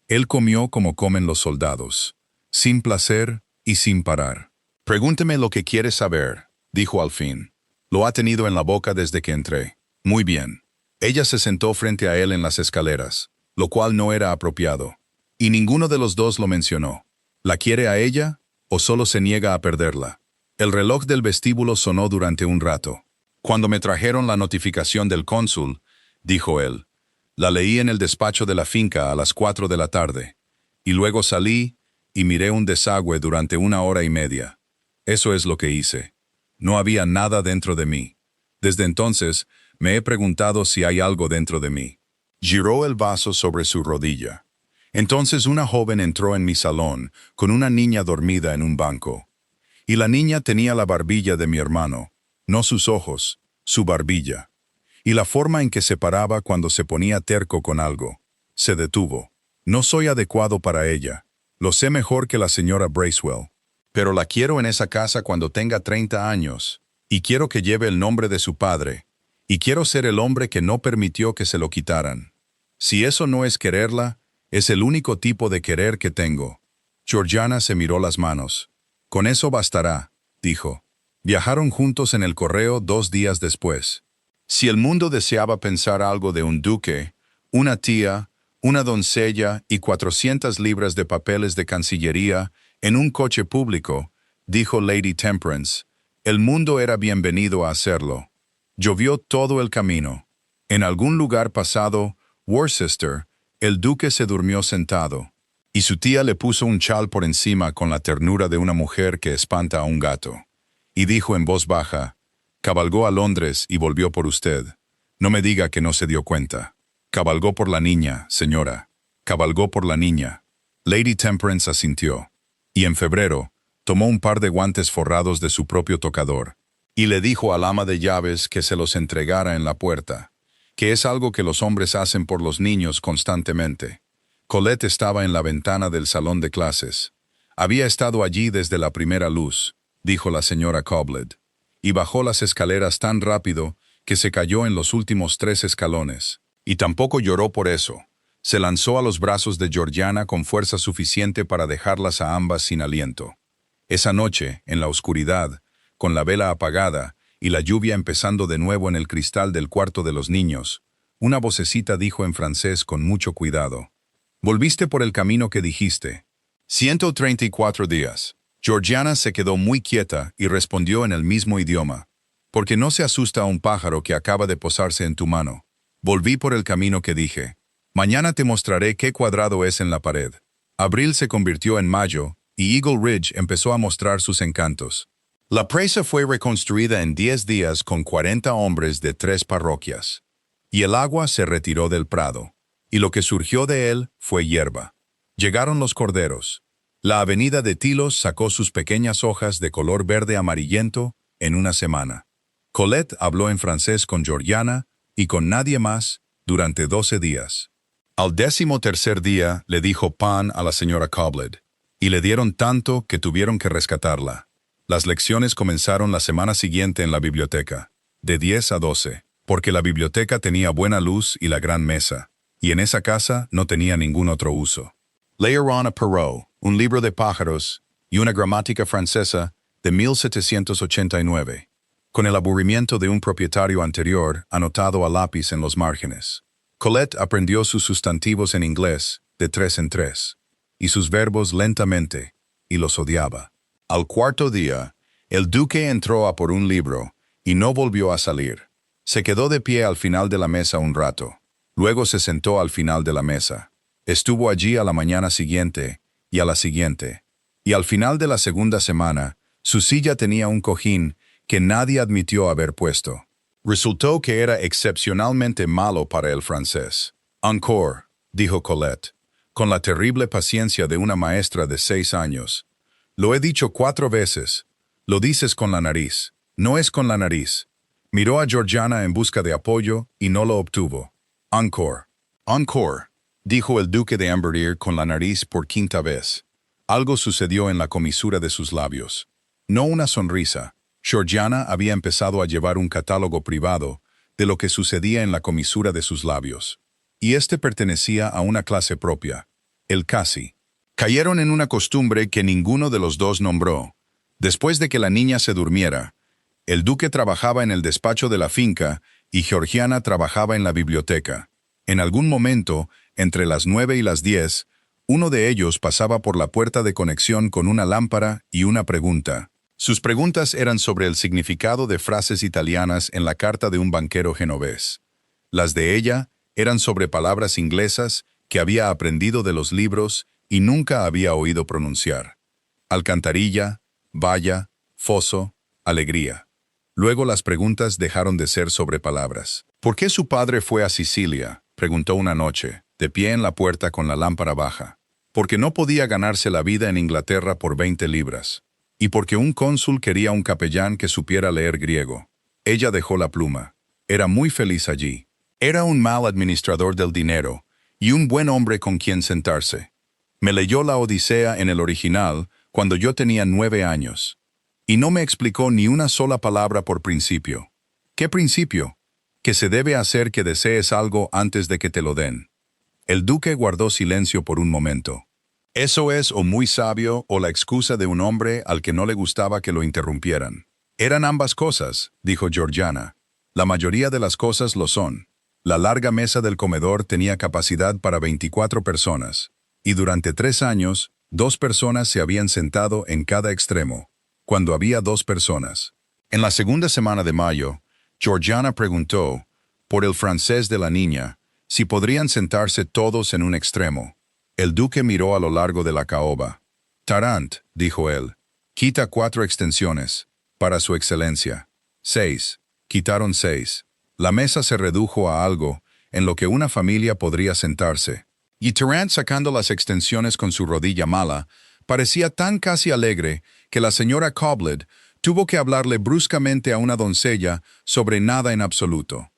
Él comió como comen los soldados, sin placer y sin parar. «Pregúnteme lo que quiere saber», dijo al fin. «Lo ha tenido en la boca desde que entré». «Muy bien». Ella se sentó frente a él en las escaleras, lo cual no era apropiado. Y ninguno de los dos lo mencionó. ¿La quiere a ella o solo se niega a perderla? El reloj del vestíbulo sonó durante un rato. «Cuando me trajeron la notificación del cónsul», dijo él, «la leí en el despacho de la finca a las 4 de la tarde, y luego salí y miré un desagüe durante 1 hora y media. Eso es lo que hice. No había nada dentro de mí. Desde entonces, me he preguntado si hay algo dentro de mí». Giró el vaso sobre su rodilla. Entonces una joven entró en mi salón con una niña dormida en un banco. Y la niña tenía la barbilla de mi hermano, no sus ojos, su barbilla. Y la forma en que se paraba cuando se ponía terco con algo. Se detuvo. No soy adecuado para ella. Lo sé mejor que la señora Bracewell. Pero la quiero en esa casa cuando tenga 30 años. Y quiero que lleve el nombre de su padre. Y quiero ser el hombre que no permitió que se lo quitaran. Si eso no es quererla, es el único tipo de querer que tengo. Georgiana se miró las manos. «Con eso bastará», dijo. Viajaron juntos en el correo 2 días después. Si el mundo deseaba pensar algo de un duque, una tía, una doncella y 400 libras de papeles de cancillería en un coche público, dijo Lady Temperance, el mundo era bienvenido a hacerlo. Llovió todo el camino. En algún lugar pasado, Worcester, el duque se durmió sentado, y su tía le puso un chal por encima con la ternura de una mujer que espanta a un gato. Y dijo en voz baja, «Cabalgó a Londres y volvió por usted. No me diga que no se dio cuenta. Cabalgó por la niña, señora. Cabalgó por la niña». Lady Temperance asintió. Y en febrero, tomó un par de guantes forrados de su propio tocador, y le dijo al ama de llaves que se los entregara en la puerta, que es algo que los hombres hacen por los niños constantemente. Colette estaba en la ventana del salón de clases. Había estado allí desde la primera luz, dijo la señora Cobled, y bajó las escaleras tan rápido que se cayó en los últimos 3 escalones. Y tampoco lloró por eso. Se lanzó a los brazos de Georgiana con fuerza suficiente para dejarlas a ambas sin aliento. Esa noche, en la oscuridad, con la vela apagada y la lluvia empezando de nuevo en el cristal del cuarto de los niños, una vocecita dijo en francés con mucho cuidado, «Volviste por el camino que dijiste. 134 días». Georgiana se quedó muy quieta y respondió en el mismo idioma, «Porque no se asusta a un pájaro que acaba de posarse en tu mano. Volví por el camino que dije. Mañana te mostraré qué cuadrado es en la pared». Abril se convirtió en mayo y Eagle Ridge empezó a mostrar sus encantos. La presa fue reconstruida en 10 días con 40 hombres de 3 parroquias. Y el agua se retiró del prado, y lo que surgió de él fue hierba. Llegaron los corderos. La avenida de Tilos sacó sus pequeñas hojas de color verde amarillento en una semana. Colette habló en francés con Georgiana y con nadie más durante 12 días. Al 13º día le dijo pan a la señora Cobled, y le dieron tanto que tuvieron que rescatarla. Las lecciones comenzaron la semana siguiente en la biblioteca, de 10 a 12, porque la biblioteca tenía buena luz y la gran mesa, y en esa casa no tenía ningún otro uso. Leyeron a Perrault, un libro de pájaros y una gramática francesa de 1789, con el aburrimiento de un propietario anterior anotado a lápiz en los márgenes. Colette aprendió sus sustantivos en inglés de 3 en 3, y sus verbos lentamente, y los odiaba. Al 4.º día, el duque entró a por un libro y no volvió a salir. Se quedó de pie al final de la mesa un rato. Luego se sentó al final de la mesa. Estuvo allí a la mañana siguiente y a la siguiente. Y al final de la segunda semana, su silla tenía un cojín que nadie admitió haber puesto. Resultó que era excepcionalmente malo para el francés. «Encore», dijo Colette, con la terrible paciencia de una maestra de 6 años. «Lo he dicho 4 veces. Lo dices con la nariz. No es con la nariz». Miró a Georgiana en busca de apoyo y no lo obtuvo. «Encore. Encore», dijo el duque de Amberdeer con la nariz por 5ª vez. Algo sucedió en la comisura de sus labios. No una sonrisa. Georgiana había empezado a llevar un catálogo privado de lo que sucedía en la comisura de sus labios. Y este pertenecía a una clase propia, el casi. Cayeron en una costumbre que ninguno de los dos nombró. Después de que la niña se durmiera, el duque trabajaba en el despacho de la finca y Georgiana trabajaba en la biblioteca. En algún momento, entre las 9 y las 10, uno de ellos pasaba por la puerta de conexión con una lámpara y una pregunta. Sus preguntas eran sobre el significado de frases italianas en la carta de un banquero genovés. Las de ella eran sobre palabras inglesas que había aprendido de los libros y nunca había oído pronunciar. Alcantarilla, valla, foso, alegría. Luego las preguntas dejaron de ser sobre palabras. ¿Por qué su padre fue a Sicilia?, preguntó una noche, de pie en la puerta con la lámpara baja. Porque no podía ganarse la vida en Inglaterra por 20 libras. Y porque un cónsul quería un capellán que supiera leer griego. Ella dejó la pluma. Era muy feliz allí. Era un mal administrador del dinero y un buen hombre con quien sentarse. Me leyó la Odisea en el original cuando yo tenía 9 años. Y no me explicó ni una sola palabra por principio. ¿Qué principio? Que se debe hacer que desees algo antes de que te lo den. El duque guardó silencio por un momento. Eso es o muy sabio o la excusa de un hombre al que no le gustaba que lo interrumpieran. Eran ambas cosas, dijo Georgiana. La mayoría de las cosas lo son. La larga mesa del comedor tenía capacidad para 24 personas, y durante 3 años, 2 personas se habían sentado en cada extremo, cuando había 2 personas. En la segunda semana de mayo, Georgiana preguntó, por el francés de la niña, si podrían sentarse todos en un extremo. El duque miró a lo largo de la caoba. Tarant, dijo él, quita 4 extensiones, para su excelencia. 6. Quitaron 6. La mesa se redujo a algo en lo que una familia podría sentarse. Y Tarant, sacando las extensiones con su rodilla mala, parecía tan casi alegre que la señora Cobled tuvo que hablarle bruscamente a una doncella sobre nada en absoluto.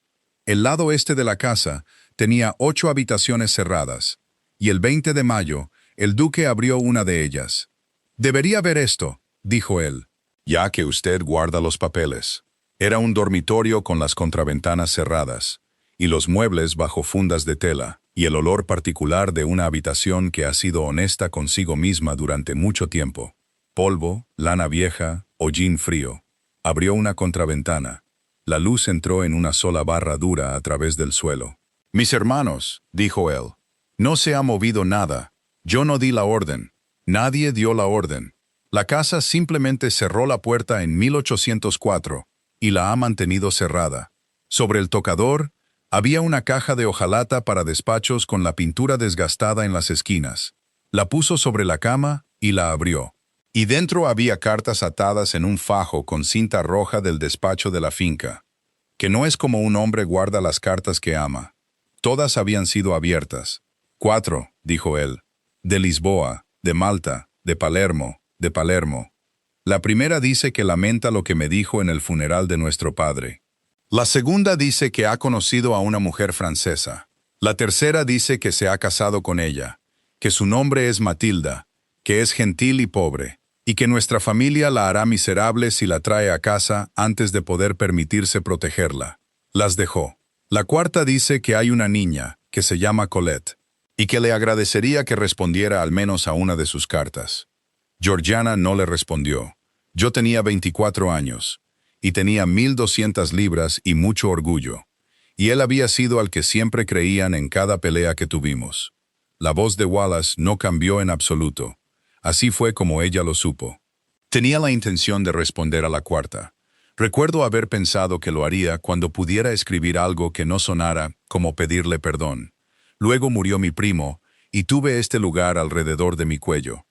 El lado este de la casa tenía 8 habitaciones cerradas, y el 20 de mayo el duque abrió una de ellas. «Debería ver esto», dijo él, «ya que usted guarda los papeles». Era un dormitorio con las contraventanas cerradas, y los muebles bajo fundas de tela, y el olor particular de una habitación que ha sido honesta consigo misma durante mucho tiempo. Polvo, lana vieja, hollín frío. Abrió una contraventana. La luz entró en una sola barra dura a través del suelo. «Mis hermanos», dijo él, «no se ha movido nada. Yo no di la orden. Nadie dio la orden. La casa simplemente cerró la puerta en 1804 y la ha mantenido cerrada. Sobre el tocador había una caja de hojalata para despachos con la pintura desgastada en las esquinas. La puso sobre la cama y la abrió. Y dentro había cartas atadas en un fajo con cinta roja del despacho de la finca. Que no es como un hombre guarda las cartas que ama. Todas habían sido abiertas. 4, dijo él. De Lisboa, de Malta, de Palermo, de Palermo. La primera dice que lamenta lo que me dijo en el funeral de nuestro padre. La segunda dice que ha conocido a una mujer francesa. La tercera dice que se ha casado con ella, que su nombre es Matilda, que es gentil y pobre, y que nuestra familia la hará miserable si la trae a casa antes de poder permitirse protegerla. Las dejó. La cuarta dice que hay una niña, que se llama Colette, y que le agradecería que respondiera al menos a una de sus cartas. Georgiana no le respondió. Yo tenía 24 años, y tenía 1.200 libras y mucho orgullo, y él había sido al que siempre creían en cada pelea que tuvimos. La voz de Wallace no cambió en absoluto. Así fue como ella lo supo. Tenía la intención de responder a la cuarta. Recuerdo haber pensado que lo haría cuando pudiera escribir algo que no sonara como pedirle perdón. Luego murió mi primo, y tuve este lugar alrededor de mi cuello.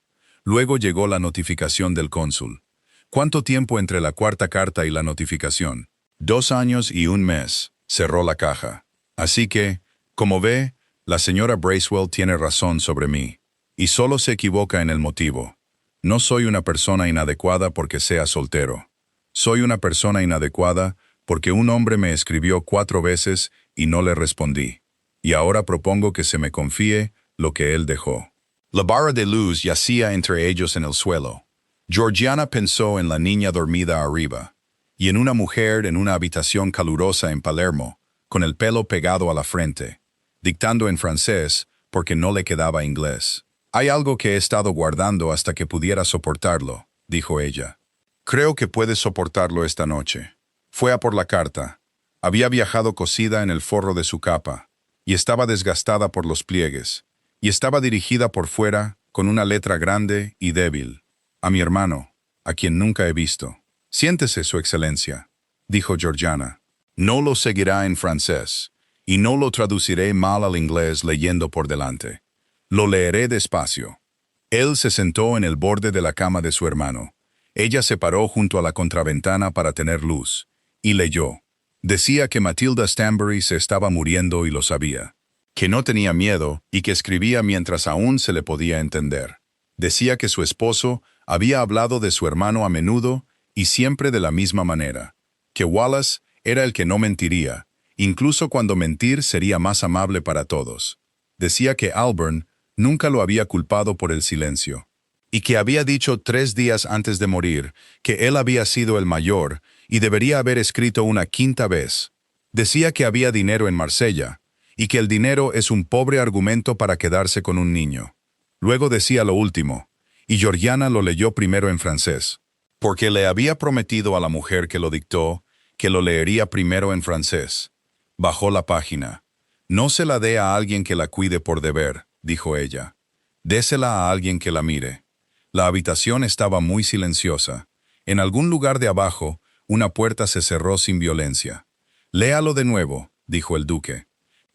Luego llegó la notificación del cónsul. ¿Cuánto tiempo entre la cuarta carta y la notificación? 2 años y 1 mes. Cerró la caja. Así que, como ve, la señora Bracewell tiene razón sobre mí. Y solo se equivoca en el motivo. No soy una persona inadecuada porque sea soltero. Soy una persona inadecuada porque un hombre me escribió 4 veces y no le respondí. Y ahora propongo que se me confíe lo que él dejó. La barra de luz yacía entre ellos en el suelo. Georgiana pensó en la niña dormida arriba, y en una mujer en una habitación calurosa en Palermo, con el pelo pegado a la frente, dictando en francés porque no le quedaba inglés. «Hay algo que he estado guardando hasta que pudiera soportarlo», dijo ella. «Creo que puedes soportarlo esta noche». Fue a por la carta. Había viajado cosida en el forro de su capa, y estaba desgastada por los pliegues, y estaba dirigida por fuera con una letra grande y débil. «A mi hermano, a quien nunca he visto». «Siéntese, Su Excelencia», dijo Georgiana. «No lo seguirá en francés, y no lo traduciré mal al inglés leyendo por delante. Lo leeré despacio». Él se sentó en el borde de la cama de su hermano. Ella se paró junto a la contraventana para tener luz, y leyó. Decía que Matilda Stanbury se estaba muriendo y lo sabía, que no tenía miedo y que escribía mientras aún se le podía entender. Decía que su esposo había hablado de su hermano a menudo y siempre de la misma manera, que Wallace era el que no mentiría, incluso cuando mentir sería más amable para todos. Decía que Alburn nunca lo había culpado por el silencio, y que había dicho 3 días antes de morir que él había sido el mayor y debería haber escrito una 5ª vez. Decía que había dinero en Marsella, y que el dinero es un pobre argumento para quedarse con un niño. Luego decía lo último, y Georgiana lo leyó primero en francés, porque le había prometido a la mujer que lo dictó que lo leería primero en francés. Bajó la página. «No se la dé a alguien que la cuide por deber», dijo ella. «Désela a alguien que la mire». La habitación estaba muy silenciosa. En algún lugar de abajo, una puerta se cerró sin violencia. «Léalo de nuevo», dijo el duque.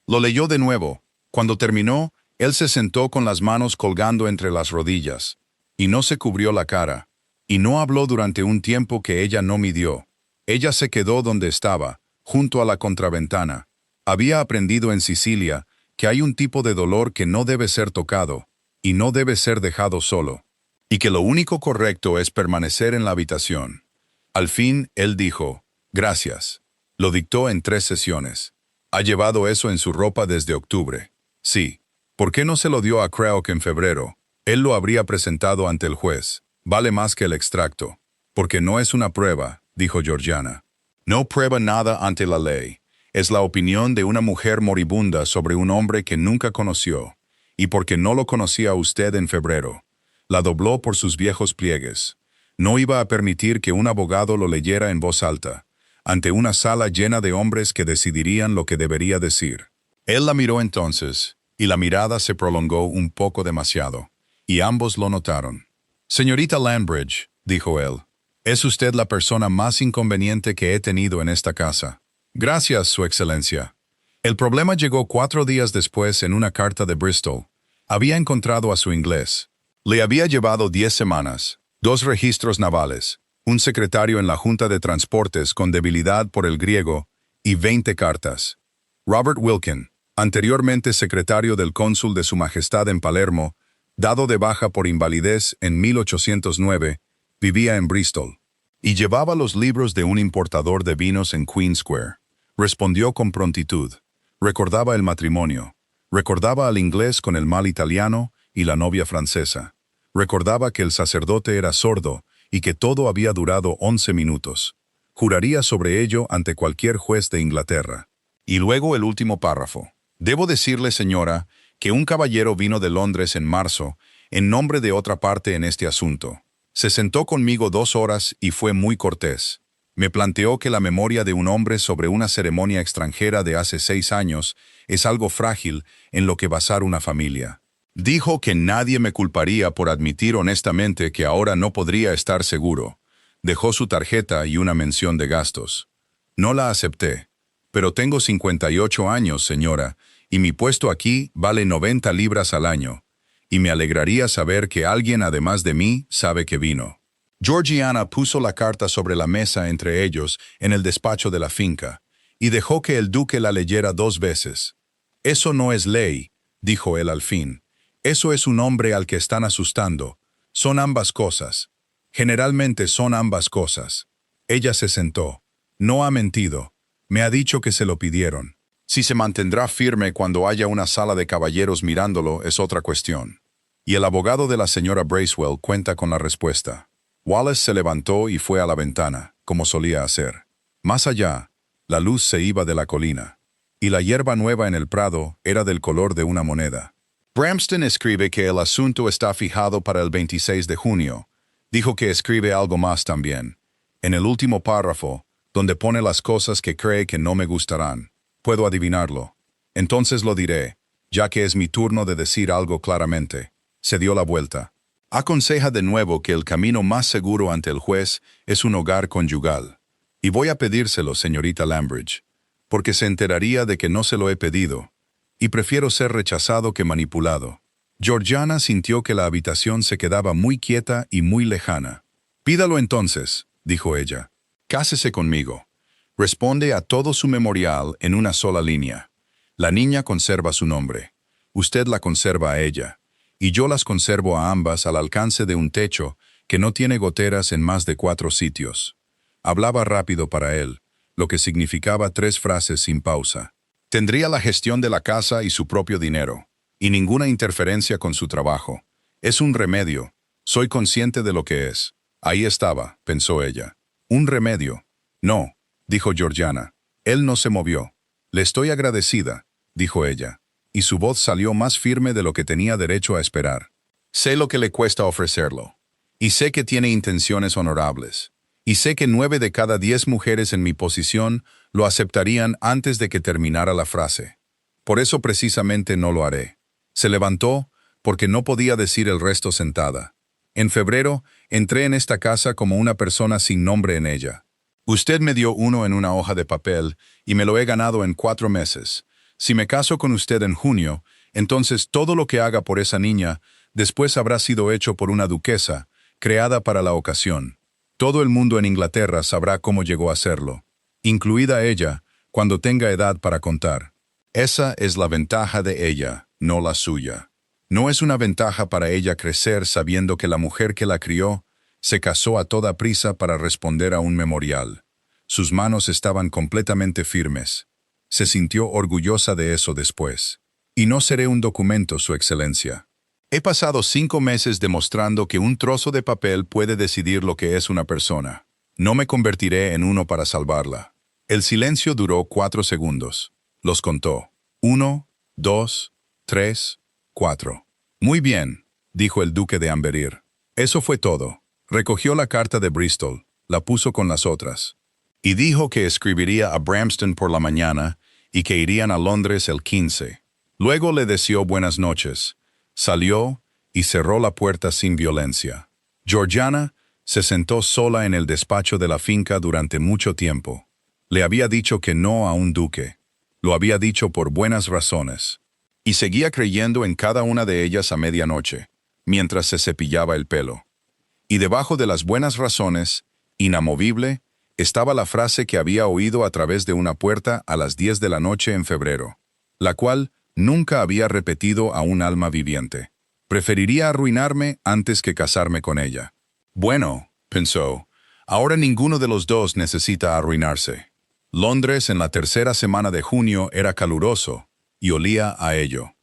Lo leyó de nuevo. Cuando terminó, él se sentó con las manos colgando entre las rodillas, y no se cubrió la cara, y no habló durante un tiempo que ella no midió. Ella se quedó donde estaba, junto a la contraventana. Había aprendido en Sicilia que hay un tipo de dolor que no debe ser tocado, y no debe ser dejado solo, y que lo único correcto es permanecer en la habitación. Al fin, él dijo, «Gracias». Lo dictó en 3 sesiones. «Ha llevado eso en su ropa desde octubre». «Sí». «¿Por qué no se lo dio a Craok en febrero? Él lo habría presentado ante el juez. Vale más que el extracto». «Porque no es una prueba», dijo Georgiana. «No prueba nada ante la ley. Es la opinión de una mujer moribunda sobre un hombre que nunca conoció. Y porque no lo conocía usted en febrero, la dobló por sus viejos pliegues. No iba a permitir que un abogado lo leyera en voz alta, ante una sala llena de hombres que decidirían lo que debería decir». Él la miró entonces, y la mirada se prolongó un poco demasiado, y ambos lo notaron. «Señorita Lanbridge», dijo él, «es usted la persona más inconveniente que he tenido en esta casa». «Gracias, Su Excelencia». El problema llegó 4 días después en una carta de Bristol. Había encontrado a su inglés. Le había llevado 10 semanas, 2 registros navales, un secretario en la Junta de Transportes con debilidad por el griego y 20 cartas. Robert Wilkin, anteriormente secretario del cónsul de Su Majestad en Palermo, dado de baja por invalidez en 1809, vivía en Bristol, y llevaba los libros de un importador de vinos en Queen Square. Respondió con prontitud. Recordaba el matrimonio. Recordaba al inglés con el mal italiano y la novia francesa. Recordaba que el sacerdote era sordo y que todo había durado 11 minutos. Juraría sobre ello ante cualquier juez de Inglaterra. Y luego el último párrafo. «Debo decirle, señora, que un caballero vino de Londres en marzo en nombre de otra parte en este asunto. Se sentó conmigo 2 horas y fue muy cortés. Me planteó que la memoria de un hombre sobre una ceremonia extranjera de hace 6 años es algo frágil en lo que basar una familia. Dijo que nadie me culparía por admitir honestamente que ahora no podría estar seguro. Dejó su tarjeta y una mención de gastos. No la acepté. Pero tengo 58 años, señora, y mi puesto aquí vale 90 libras al año, y me alegraría saber que alguien además de mí sabe que vino». Georgiana puso la carta sobre la mesa entre ellos en el despacho de la finca, y dejó que el duque la leyera 2 veces. «Eso no es ley», dijo él al fin. «Eso es un hombre al que están asustando. Son ambas cosas. Generalmente son ambas cosas». Ella se sentó. «No ha mentido. Me ha dicho que se lo pidieron. Si se mantendrá firme cuando haya una sala de caballeros mirándolo es otra cuestión». Y el abogado de la señora Bracewell cuenta con la respuesta. Wallace se levantó y fue a la ventana, como solía hacer. Más allá, la luz se iba de la colina, y la hierba nueva en el prado era del color de una moneda. Bramston escribe que el asunto está fijado para el 26 de junio. Dijo que escribe algo más también. En el último párrafo, donde pone las cosas que cree que no me gustarán. Puedo adivinarlo. Entonces lo diré, ya que es mi turno de decir algo claramente. Se dio la vuelta. Aconseja de nuevo que el camino más seguro ante el juez es un hogar conyugal. Y voy a pedírselo, señorita Lambridge, porque se enteraría de que no se lo he pedido, y prefiero ser rechazado que manipulado. Georgiana sintió que la habitación se quedaba muy quieta y muy lejana. Pídalo entonces, dijo ella. Cásese conmigo. Responde a todo su memorial en una sola línea. La niña conserva su nombre. Usted la conserva a ella. Y yo las conservo a ambas al alcance de un techo que no tiene goteras en más de 4 sitios. Hablaba rápido para él, lo que significaba 3 frases sin pausa. Tendría la gestión de la casa y su propio dinero, y ninguna interferencia con su trabajo. Es un remedio. Soy consciente de lo que es. Ahí estaba, pensó ella. Un remedio. No, dijo Georgiana. Él no se movió. Le estoy agradecida, dijo ella, y su voz salió más firme de lo que tenía derecho a esperar. Sé lo que le cuesta ofrecerlo, y sé que tiene intenciones honorables, y sé que 9 de cada 10 mujeres en mi posición lo aceptarían antes de que terminara la frase. Por eso precisamente no lo haré. Se levantó porque no podía decir el resto sentada. En febrero, entré en esta casa como una persona sin nombre en ella. Usted me dio uno en una hoja de papel y me lo he ganado en 4 meses. Si me caso con usted en junio, entonces todo lo que haga por esa niña después habrá sido hecho por una duquesa, creada para la ocasión. Todo el mundo en Inglaterra sabrá cómo llegó a serlo, incluida ella, cuando tenga edad para contar. Esa es la ventaja de ella, no la suya. No es una ventaja para ella crecer sabiendo que la mujer que la crió se casó a toda prisa para responder a un memorial. Sus manos estaban completamente firmes. Se sintió orgullosa de eso después. Y no seré un documento, Su Excelencia. He pasado 5 meses demostrando que un trozo de papel puede decidir lo que es una persona. No me convertiré en uno para salvarla. El silencio duró 4 segundos. Los contó. 1, 2, 3, 4. Muy bien, dijo el duque de Amberire. Eso fue todo. Recogió la carta de Bristol, la puso con las otras. Y dijo que escribiría a Bramston por la mañana y que irían a Londres el 15. Luego le deseó buenas noches. Salió y cerró la puerta sin violencia. Georgiana se sentó sola en el despacho de la finca durante mucho tiempo. Le había dicho que no a un duque. Lo había dicho por buenas razones. Y seguía creyendo en cada una de ellas a medianoche, mientras se cepillaba el pelo. Y debajo de las buenas razones, inamovible, estaba la frase que había oído a través de una puerta a las 10 de la noche en febrero, la cual nunca había repetido a un alma viviente. Preferiría arruinarme antes que casarme con ella. Bueno, pensó, ahora ninguno de los dos necesita arruinarse. Londres en la 3ª semana de junio era caluroso y olía a ello.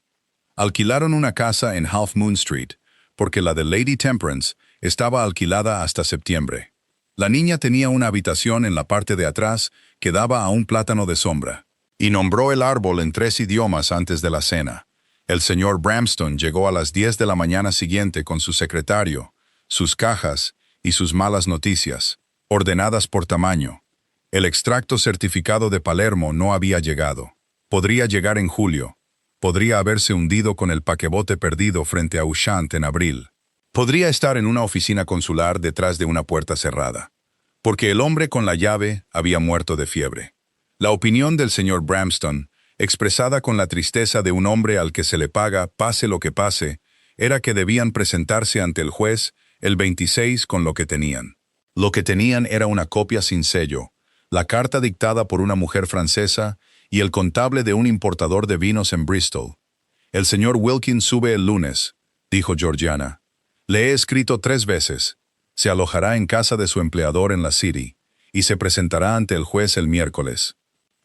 Alquilaron una casa en Half Moon Street, porque la de Lady Temperance estaba alquilada hasta septiembre. La niña tenía una habitación en la parte de atrás que daba a un plátano de sombra, y nombró el árbol en 3 idiomas antes de la cena. El señor Bramston llegó a las 10 de la mañana siguiente con su secretario, sus cajas y sus malas noticias, ordenadas por tamaño. El extracto certificado de Palermo no había llegado. Podría llegar en julio. Podría haberse hundido con el paquebote perdido frente a Ushant en abril. Podría estar en una oficina consular detrás de una puerta cerrada, porque el hombre con la llave había muerto de fiebre. La opinión del señor Bramston, expresada con la tristeza de un hombre al que se le paga pase lo que pase, era que debían presentarse ante el juez el 26 con lo que tenían. Lo que tenían era una copia sin sello, la carta dictada por una mujer francesa y el contable de un importador de vinos en Bristol. El señor Wilkins sube el lunes, dijo Georgiana. Le he escrito 3 veces. Se alojará en casa de su empleador en la City y se presentará ante el juez el miércoles.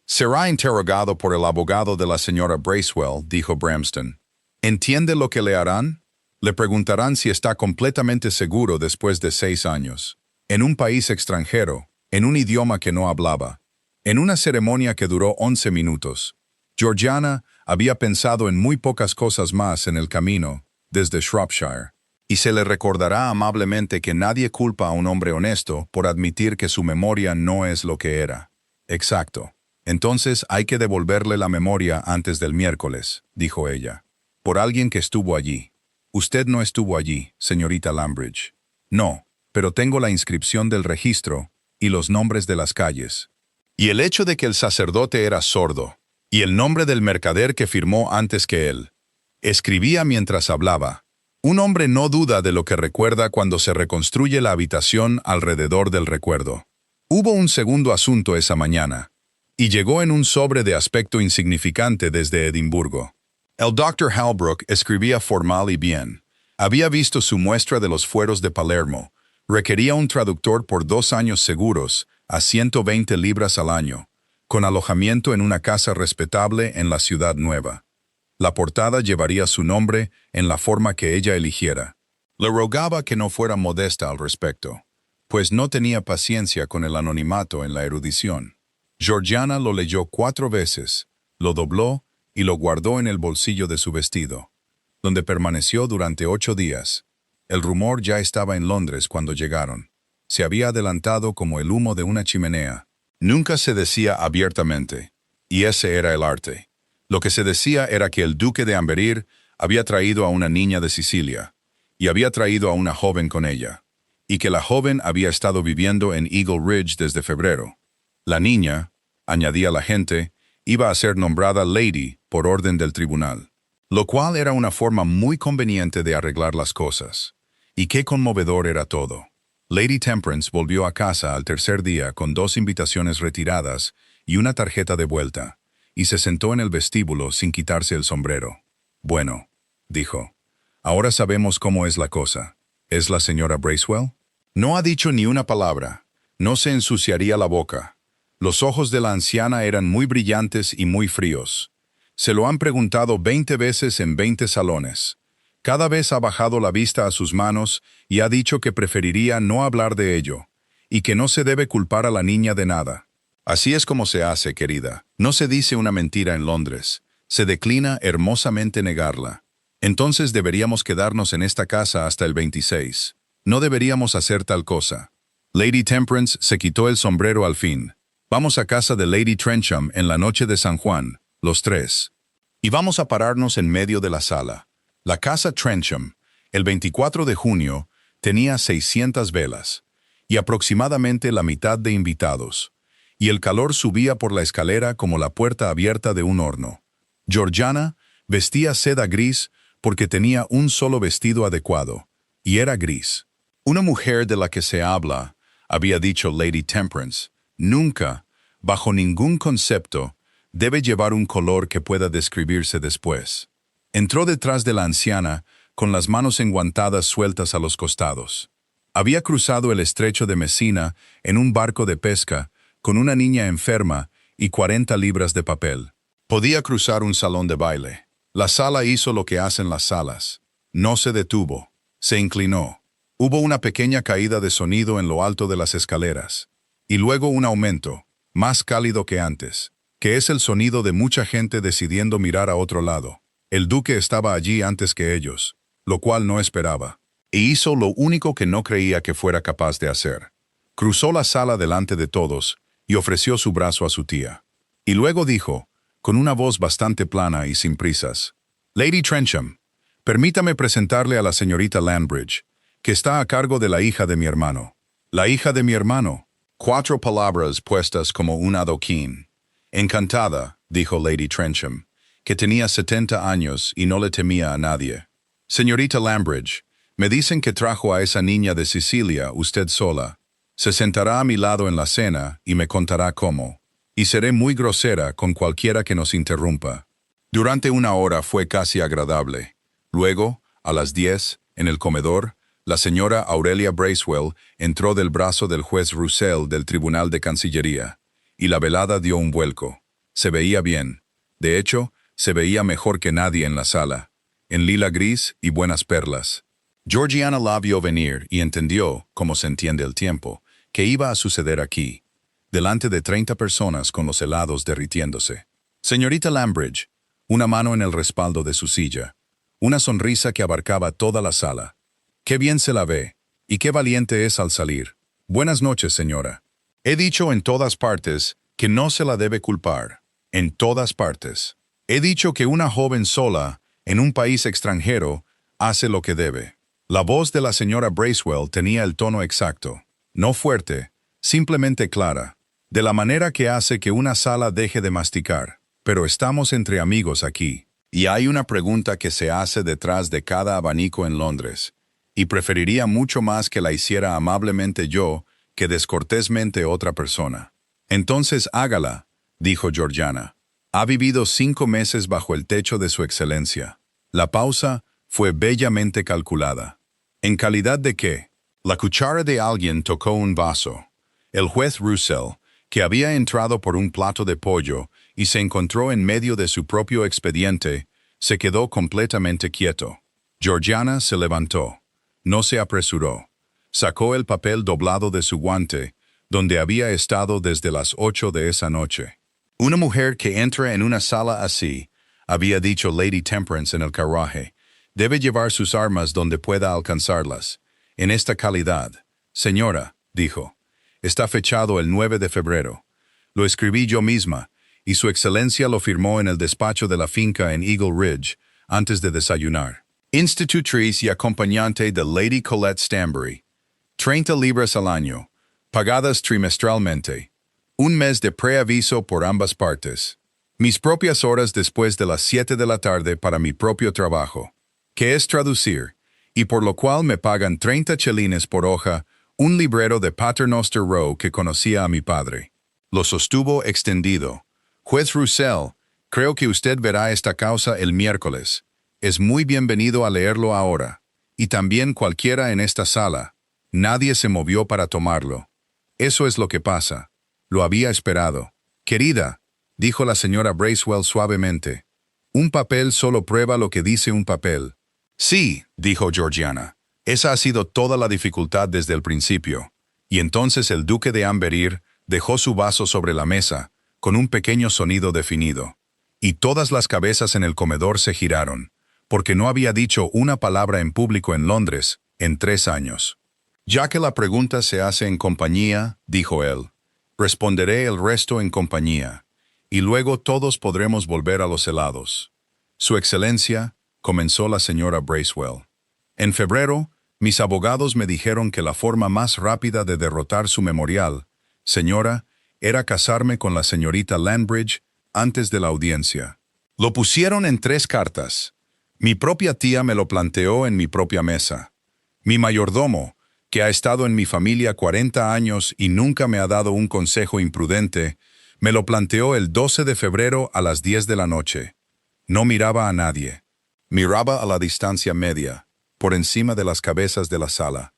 Será interrogado por el abogado de la señora Bracewell, dijo Bramston. ¿Entiende lo que le harán? Le preguntarán si está completamente seguro después de 6 años, en un país extranjero, en un idioma que no hablaba, en una ceremonia que duró 11 minutos. Georgiana había pensado en muy pocas cosas más en el camino, desde Shropshire, y se le recordará amablemente que nadie culpa a un hombre honesto por admitir que su memoria no es lo que era. Exacto. Entonces hay que devolverle la memoria antes del miércoles, dijo ella. Por alguien que estuvo allí. Usted no estuvo allí, señorita Lambridge. No, pero tengo la inscripción del registro y los nombres de las calles. Y el hecho de que el sacerdote era sordo, y el nombre del mercader que firmó antes que él. Escribía mientras hablaba. Un hombre no duda de lo que recuerda cuando se reconstruye la habitación alrededor del recuerdo. Hubo un segundo asunto esa mañana, y llegó en un sobre de aspecto insignificante desde Edimburgo. El Dr. Halbrook escribía formal y bien. Había visto su muestra de los fueros de Palermo. Requería un traductor por 2 años seguros, a 120 libras al año, con alojamiento en una casa respetable en la ciudad nueva. La portada llevaría su nombre en la forma que ella eligiera. Le rogaba que no fuera modesta al respecto, pues no tenía paciencia con el anonimato en la erudición. Georgiana lo leyó 4 veces, lo dobló y lo guardó en el bolsillo de su vestido, donde permaneció durante 8 días. El rumor ya estaba en Londres cuando llegaron. Se había adelantado como el humo de una chimenea. Nunca se decía abiertamente, y ese era el arte. Lo que se decía era que el duque de Amberیر había traído a una niña de Sicilia, y había traído a una joven con ella, y que la joven había estado viviendo en Eagle Ridge desde febrero. La niña, añadía la gente, iba a ser nombrada Lady por orden del tribunal, lo cual era una forma muy conveniente de arreglar las cosas. Y qué conmovedor era todo. Lady Temperance volvió a casa al tercer día con 2 invitaciones retiradas y una tarjeta de vuelta, y se sentó en el vestíbulo sin quitarse el sombrero. Bueno, dijo, ahora sabemos cómo es la cosa. ¿Es la señora Bracewell? No ha dicho ni una palabra. No se ensuciaría la boca. Los ojos de la anciana eran muy brillantes y muy fríos. Se lo han preguntado 20 veces en 20 salones. Cada vez ha bajado la vista a sus manos y ha dicho que preferiría no hablar de ello, y que no se debe culpar a la niña de nada. Así es como se hace, querida. No se dice una mentira en Londres. Se declina hermosamente negarla. Entonces deberíamos quedarnos en esta casa hasta el 26. No deberíamos hacer tal cosa. Lady Temperance se quitó el sombrero al fin. Vamos a casa de Lady Trencham en la noche de San Juan, los 3. Y vamos a pararnos en medio de la sala. La casa Trencham, el 24 de junio, tenía 600 velas, y aproximadamente la mitad de invitados, y el calor subía por la escalera como la puerta abierta de un horno. Georgiana vestía seda gris porque tenía un solo vestido adecuado, y era gris. Una mujer de la que se habla, había dicho Lady Temperance, nunca, bajo ningún concepto, debe llevar un color que pueda describirse después. Entró detrás de la anciana, con las manos enguantadas sueltas a los costados. Había cruzado el estrecho de Messina en un barco de pesca, con una niña enferma y 40 libras de papel. Podía cruzar un salón de baile. La sala hizo lo que hacen las salas. No se detuvo. Se inclinó. Hubo una pequeña caída de sonido en lo alto de las escaleras. Y luego un aumento, más cálido que antes, que es el sonido de mucha gente decidiendo mirar a otro lado. El duque estaba allí antes que ellos, lo cual no esperaba, e hizo lo único que no creía que fuera capaz de hacer. Cruzó la sala delante de todos y ofreció su brazo a su tía. Y luego dijo, con una voz bastante plana y sin prisas, Lady Trencham, permítame presentarle a la señorita Lambridge, que está a cargo de la hija de mi hermano. La hija de mi hermano. 4 palabras puestas como un adoquín. Encantada, dijo Lady Trencham, que tenía 70 años y no le temía a nadie. Señorita Lambridge, me dicen que trajo a esa niña de Sicilia usted sola. Se sentará a mi lado en la cena y me contará cómo. Y seré muy grosera con cualquiera que nos interrumpa. Durante 1 hora fue casi agradable. Luego, a las 10, en el comedor, la señora Aurelia Bracewell entró del brazo del juez Roussel del Tribunal de Cancillería, y la velada dio un vuelco. Se veía bien. De hecho, se veía mejor que nadie en la sala. en lila gris y buenas perlas. Georgiana la vio venir y entendió, como se entiende el tiempo, que iba a suceder aquí, delante de 30 personas con los helados derritiéndose. Señorita Lambridge, una mano en el respaldo de su silla, una sonrisa que abarcaba toda la sala. Qué bien se la ve, y qué valiente es al salir. Buenas noches, señora. He dicho en todas partes que no se la debe culpar. En todas partes. He dicho que una joven sola, en un país extranjero, hace lo que debe. La voz de la señora Bracewell tenía el tono exacto. No fuerte, simplemente clara. De la manera que hace que una sala deje de masticar. Pero estamos entre amigos aquí. Y hay una pregunta que se hace detrás de cada abanico en Londres. Y preferiría mucho más que la hiciera amablemente yo que descortésmente otra persona. Entonces hágala, dijo Georgiana. Ha vivido 5 meses bajo el techo de su excelencia. La pausa fue bellamente calculada. ¿En calidad de qué? La cuchara de alguien tocó un vaso. El juez Russell, que había entrado por un plato de pollo y se encontró en medio de su propio expediente, se quedó completamente quieto. Georgiana se levantó. No se apresuró. Sacó el papel doblado de su guante, donde había estado desde las 8 de esa noche. Una mujer que entra en una sala así, había dicho Lady Temperance en el carruaje, debe llevar sus armas donde pueda alcanzarlas. En esta calidad, señora, dijo, está fechado el 9 de febrero. Lo escribí yo misma, y su excelencia lo firmó en el despacho de la finca en Eagle Ridge, antes de desayunar. Institutriz y acompañante de Lady Colette Stanbury. 30 libras al año, pagadas trimestralmente. Un mes de preaviso por ambas partes. Mis propias horas después de las 7 de la tarde para mi propio trabajo, que es traducir, y por lo cual me pagan 30 chelines por hoja, un librero de Paternoster Row que conocía a mi padre. Lo sostuvo extendido. Juez Russell, creo que usted verá esta causa el miércoles. Es muy bienvenido a leerlo ahora. Y también cualquiera en esta sala. Nadie se movió para tomarlo. Eso es lo que pasa. Lo había esperado. Querida, dijo la señora Bracewell suavemente, un papel solo prueba lo que dice un papel. Sí, dijo Georgiana. Esa ha sido toda la dificultad desde el principio. Y entonces el duque de Amberire dejó su vaso sobre la mesa, con un pequeño sonido definido. Y todas las cabezas en el comedor se giraron, porque no había dicho una palabra en público en Londres en 3 años. Ya que la pregunta se hace en compañía, dijo él, responderé el resto en compañía, y luego todos podremos volver a los helados. Su excelencia, comenzó la señora Bracewell. En febrero, mis abogados me dijeron que la forma más rápida de derrotar su memorial, señora, era casarme con la señorita Lambridge antes de la audiencia. Lo pusieron en 3 cartas. Mi propia tía me lo planteó en mi propia mesa. Mi mayordomo, que ha estado en mi familia 40 años y nunca me ha dado un consejo imprudente, me lo planteó el 12 de febrero a las 10 de la noche. No miraba a nadie. Miraba a la distancia media, por encima de las cabezas de la sala,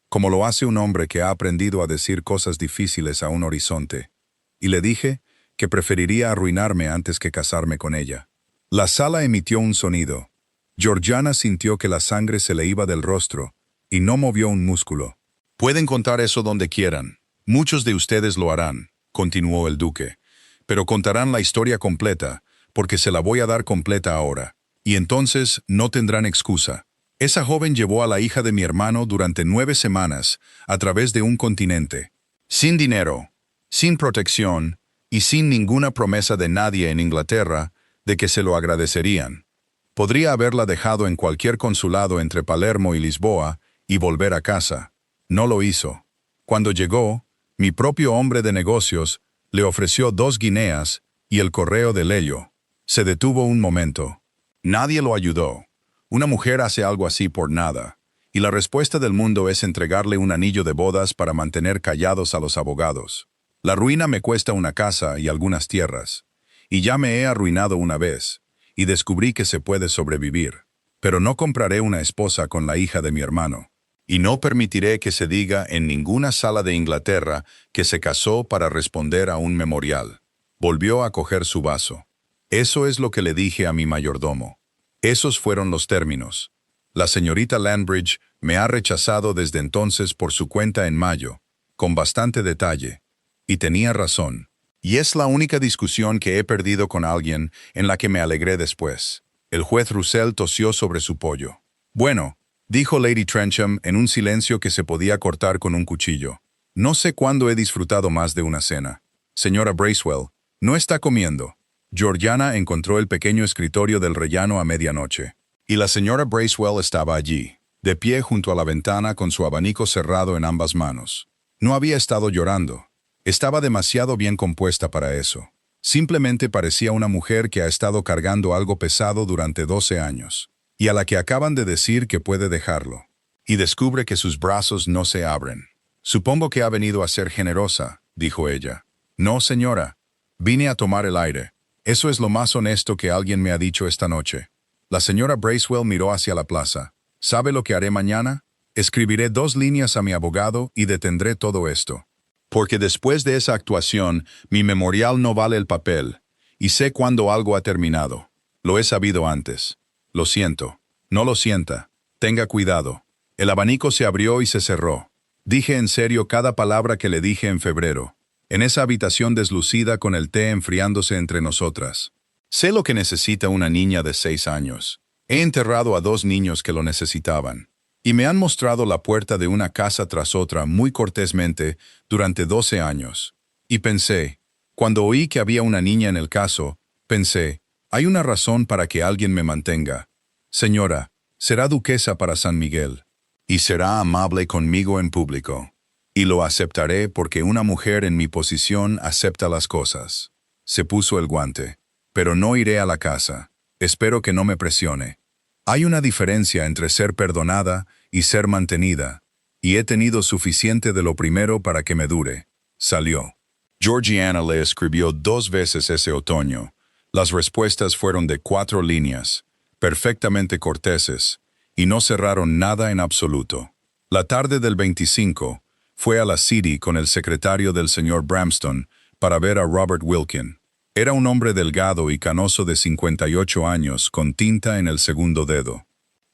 como lo hace un hombre que ha aprendido a decir cosas difíciles a un horizonte. Y le dije que preferiría arruinarme antes que casarme con ella. La sala emitió un sonido. Georgiana sintió que la sangre se le iba del rostro, y no movió un músculo. Pueden contar eso donde quieran. Muchos de ustedes lo harán, continuó el duque, pero contarán la historia completa, porque se la voy a dar completa ahora. Y entonces no tendrán excusa. Esa joven llevó a la hija de mi hermano durante 9 semanas, a través de un continente. Sin dinero, sin protección, y sin ninguna promesa de nadie en Inglaterra de que se lo agradecerían. Podría haberla dejado en cualquier consulado entre Palermo y Lisboa, y volver a casa. No lo hizo. Cuando llegó, mi propio hombre de negocios le ofreció 2 guineas y el correo de Lello. Se detuvo un momento. Nadie lo ayudó. Una mujer hace algo así por nada. Y la respuesta del mundo es entregarle un anillo de bodas para mantener callados a los abogados. La ruina me cuesta una casa y algunas tierras. Y ya me he arruinado una vez. Y descubrí que se puede sobrevivir. Pero no compraré una esposa con la hija de mi hermano. Y no permitiré que se diga en ninguna sala de Inglaterra que se casó para responder a un memorial. Volvió a coger su vaso. Eso es lo que le dije a mi mayordomo. Esos fueron los términos. La señorita Landbridge me ha rechazado desde entonces por su cuenta en mayo, con bastante detalle. Y tenía razón. Y es la única discusión que he perdido con alguien en la que me alegré después. El juez Russell tosió sobre su pollo. Bueno, dijo Lady Trencham en un silencio que se podía cortar con un cuchillo. No sé cuándo he disfrutado más de una cena. Señora Bracewell, no está comiendo. Georgiana encontró el pequeño escritorio del rellano a medianoche. Y la señora Bracewell estaba allí, de pie junto a la ventana con su abanico cerrado en ambas manos. No había estado llorando. Estaba demasiado bien compuesta para eso. Simplemente parecía una mujer que ha estado cargando algo pesado durante 12 años, y a la que acaban de decir que puede dejarlo. Y descubre que sus brazos no se abren. Supongo que ha venido a ser generosa, dijo ella. No, señora. Vine a tomar el aire. Eso es lo más honesto que alguien me ha dicho esta noche. La señora Bracewell miró hacia la plaza. ¿Sabe lo que haré mañana? Escribiré 2 líneas a mi abogado y detendré todo esto. Porque después de esa actuación, mi memorial no vale el papel, y sé cuándo algo ha terminado. Lo he sabido antes. Lo siento. No lo sienta. Tenga cuidado. El abanico se abrió y se cerró. Dije en serio cada palabra que le dije en febrero, en esa habitación deslucida con el té enfriándose entre nosotras. Sé lo que necesita una niña de 6 años. He enterrado a 2 niños que lo necesitaban. Y me han mostrado la puerta de una casa tras otra muy cortésmente durante 12 años. Y pensé, cuando oí que había una niña en el caso, pensé, hay una razón para que alguien me mantenga. Señora, será duquesa para San Miguel. Y será amable conmigo en público. Y lo aceptaré porque una mujer en mi posición acepta las cosas. Se puso el guante. Pero no iré a la casa. Espero que no me presione. Hay una diferencia entre ser perdonada y ser mantenida, y he tenido suficiente de lo primero para que me dure. Salió. Georgiana le escribió 2 veces ese otoño. Las respuestas fueron de 4 líneas, perfectamente corteses, y no cerraron nada en absoluto. La tarde del 25, fue a la City con el secretario del señor Bramston para ver a Robert Wilkin. Era un hombre delgado y canoso de 58 años con tinta en el segundo dedo.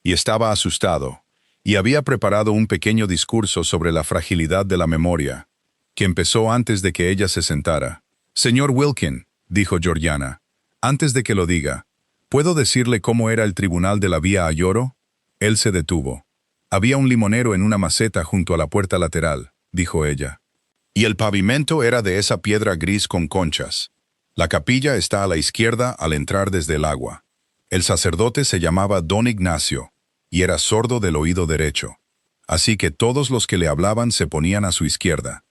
Y estaba asustado, y había preparado un pequeño discurso sobre la fragilidad de la memoria, que empezó antes de que ella se sentara. «Señor Wilkin», dijo Georgiana, «antes de que lo diga, ¿puedo decirle cómo era el tribunal de la Vía Ayoro?» Él se detuvo. «Había un limonero en una maceta junto a la puerta lateral», dijo ella. «Y el pavimento era de esa piedra gris con conchas. La capilla está a la izquierda al entrar desde el agua. El sacerdote se llamaba Don Ignacio, y era sordo del oído derecho. Así que todos los que le hablaban se ponían a su izquierda.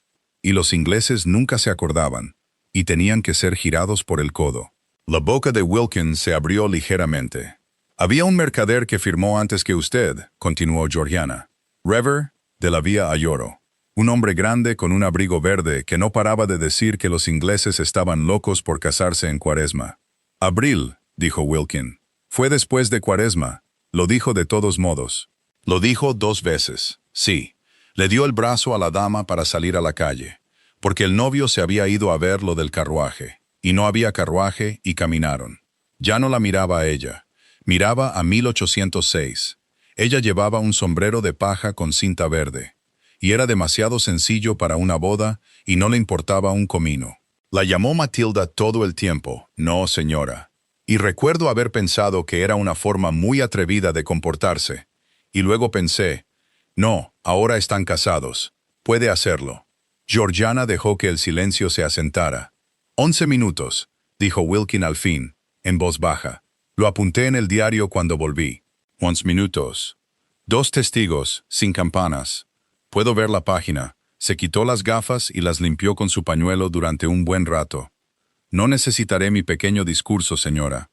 Y los ingleses nunca se acordaban, y tenían que ser girados por el codo». La boca de Wilkins se abrió ligeramente. «Había un mercader que firmó antes que usted», continuó Georgiana. «Rever, de la Vía Ayoro. Un hombre grande con un abrigo verde que no paraba de decir que los ingleses estaban locos por casarse en Cuaresma». «Abril», dijo Wilkin. «Fue después de Cuaresma». Lo dijo de todos modos. Lo dijo 2 veces. Sí. Le dio el brazo a la dama para salir a la calle, porque el novio se había ido a ver lo del carruaje, y no había carruaje y caminaron. Ya no la miraba a ella. Miraba a 1806. Ella llevaba un sombrero de paja con cinta verde. Y era demasiado sencillo para una boda y no le importaba un comino. La llamó Matilda todo el tiempo, «No, señora». Y recuerdo haber pensado que era una forma muy atrevida de comportarse. Y luego pensé, «No, ahora están casados. Puede hacerlo». Georgiana dejó que el silencio se asentara. 11 minutos, dijo Wilkin al fin, en voz baja. Lo apunté en el diario cuando volví. 11 minutos. 2 testigos, sin campanas. Puedo ver la página. Se quitó las gafas y las limpió con su pañuelo durante un buen rato. «No necesitaré mi pequeño discurso, señora».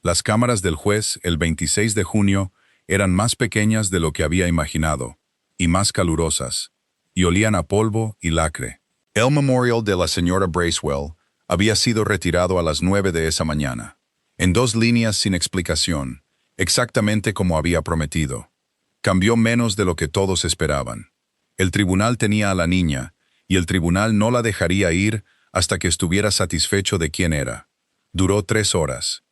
Las cámaras del juez, el 26 de junio, eran más pequeñas de lo que había imaginado, y más calurosas, y olían a polvo y lacre. El memorial de la señora Bracewell había sido retirado a las 9 de esa mañana, en 2 líneas sin explicación, exactamente como había prometido. Cambió menos de lo que todos esperaban. El tribunal tenía a la niña, y el tribunal no la dejaría ir hasta que estuviera satisfecho de quién era. Duró 3 horas.